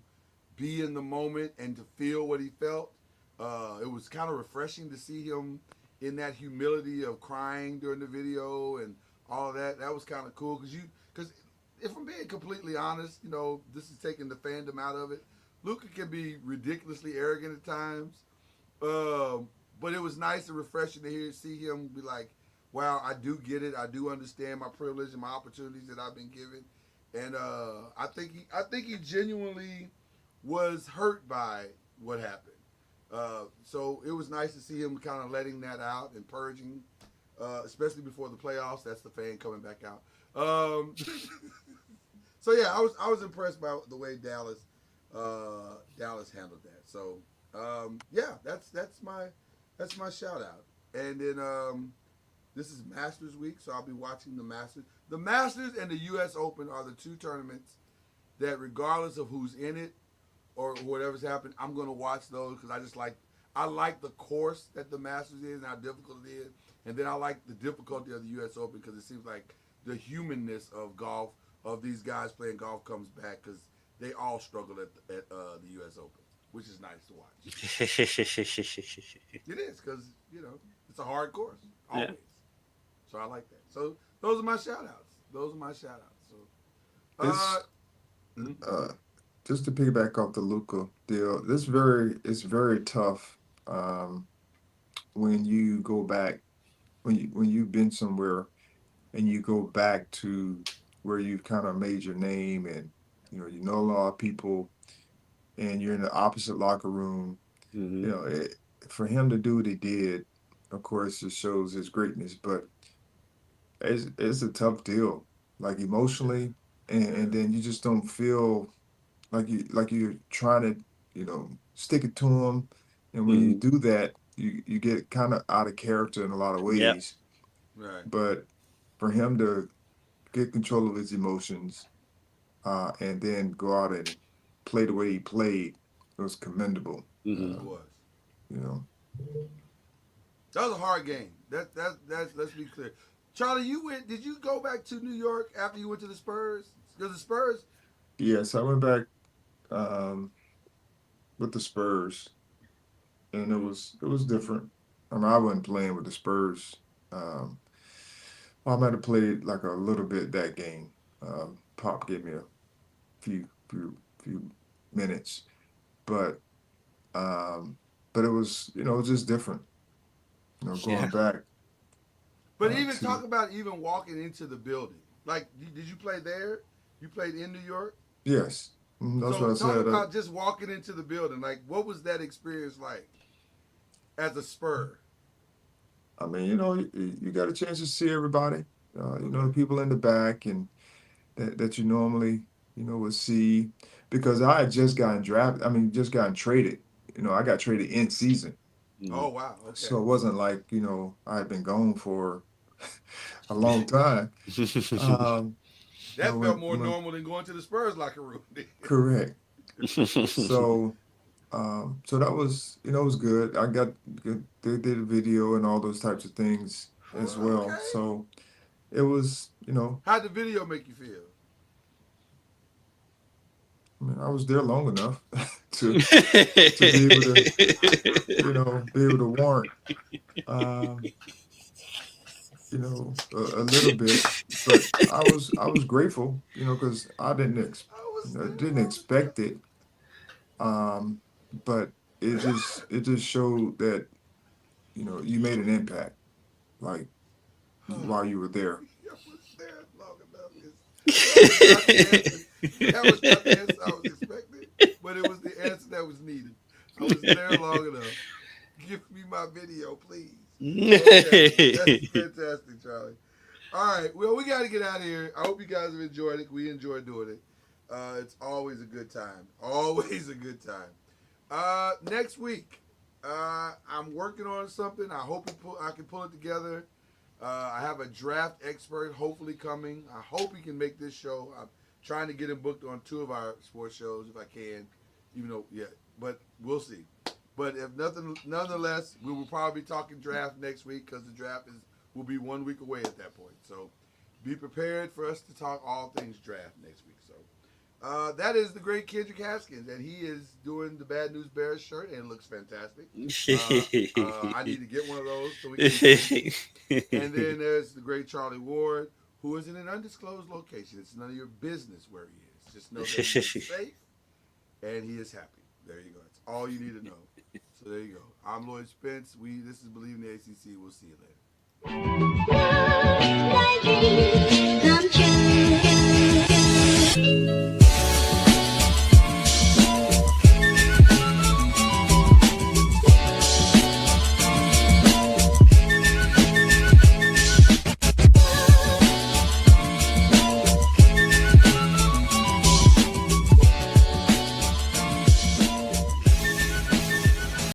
be in the moment and to feel what he felt. It was kind of refreshing to see him in that humility of crying during the video and all of that. That was kind of cool because if I'm being completely honest, this is taking the fandom out of it. Luka can be ridiculously arrogant at times, but it was nice and refreshing to see him be like, wow, I do get it. I do understand my privilege and my opportunities that I've been given. And I think he genuinely was hurt by what happened. So it was nice to see him kind of letting that out and purging, especially before the playoffs. That's the fan coming back out. So yeah, I was impressed by the way Dallas handled that. So yeah, that's my shout out. And then this is Masters week, so I'll be watching the Masters. The Masters and the U.S. Open are the two tournaments that, regardless of who's in it or whatever's happened, I'm going to watch those because I like the course that the Masters is and how difficult it is, and then I like the difficulty of the U.S. Open because it seems like the humanness of golf, of these guys playing golf, comes back because they all struggled at the U.S. Open, which is nice to watch. It is because it's a hard course always. So I like that. So those are my shout outs. So Just to piggyback off the Luca deal, it's very tough when you go back when you've been somewhere and you go back to where you've kind of made your name and you know a lot of people and you're in the opposite locker room. Mm-hmm. For him to do what he did, of course, it shows his greatness, but it's a tough deal, like emotionally, and then you just don't feel like you're trying to stick it to him, and when you Mm-hmm. do that, you get kind of out of character in a lot of Yep. ways. right. But for him to get control of his emotions, and then go out and play the way he played, it was commendable. Mm-hmm. It was. You know, That was a hard game. That's let's be clear. Charlie, did you go back to New York after you went to the Spurs? Because the Spurs, yes, I went back with the Spurs, and it was different. I mean, I wasn't playing with the Spurs. Um, I might have played like a little bit that game. Pop gave me a few minutes, but um, but it was it was just different. Yeah. Going back but even to talk about even walking into the building. Like, did you play there? You played in New York? yes, that's what I So talk said. about just walking into the building. Like, what was that experience like as a Spur? I mean, you got a chance to see everybody. The people in the back and that you normally would see because I had just gotten drafted. I mean, just gotten traded. I got traded in season. Oh wow, okay. So it wasn't like, I had been gone for a long time. Um, that when, felt more normal than going to the Spurs locker room. correct. So, so that was, it was good. I got good, they did a video and all those types of things as well. Okay. So it was, How'd the video make you feel? I mean, I was there long enough to be able to, be able to warrant, a little bit, but I was grateful, because I didn't expect it, but it just showed that you made an impact, like while you were there. I was there long enough. That was not the answer I was expecting, but it was the answer that was needed. I was there long enough. Give me my video, please. Okay, that's fantastic, Charlie. All right, well, we got to get out of here. I hope you guys have enjoyed it. We enjoy doing it. It's always a good time. Always a good time. Next week, I'm working on something. I hope I can pull it together. I have a draft expert hopefully coming. I hope he can make this show. I'm trying to get him booked on 2 of our sports shows if I can, even though, but we'll see. But if nothing, nonetheless, we will probably be talking draft next week because the draft will be 1 week away at that point. So be prepared for us to talk all things draft next week. So that is the great Kendrick Haskins, and he is doing the Bad News Bears shirt, and it looks fantastic. I need to get one of those so we can. And then there's the great Charlie Ward, who is in an undisclosed location. It's none of your business where he is. Just know that he is safe and he is happy. There you go. That's all you need to know. So there you go. I'm Lloyd Spence. This is Believe in the ACC. We'll see you later.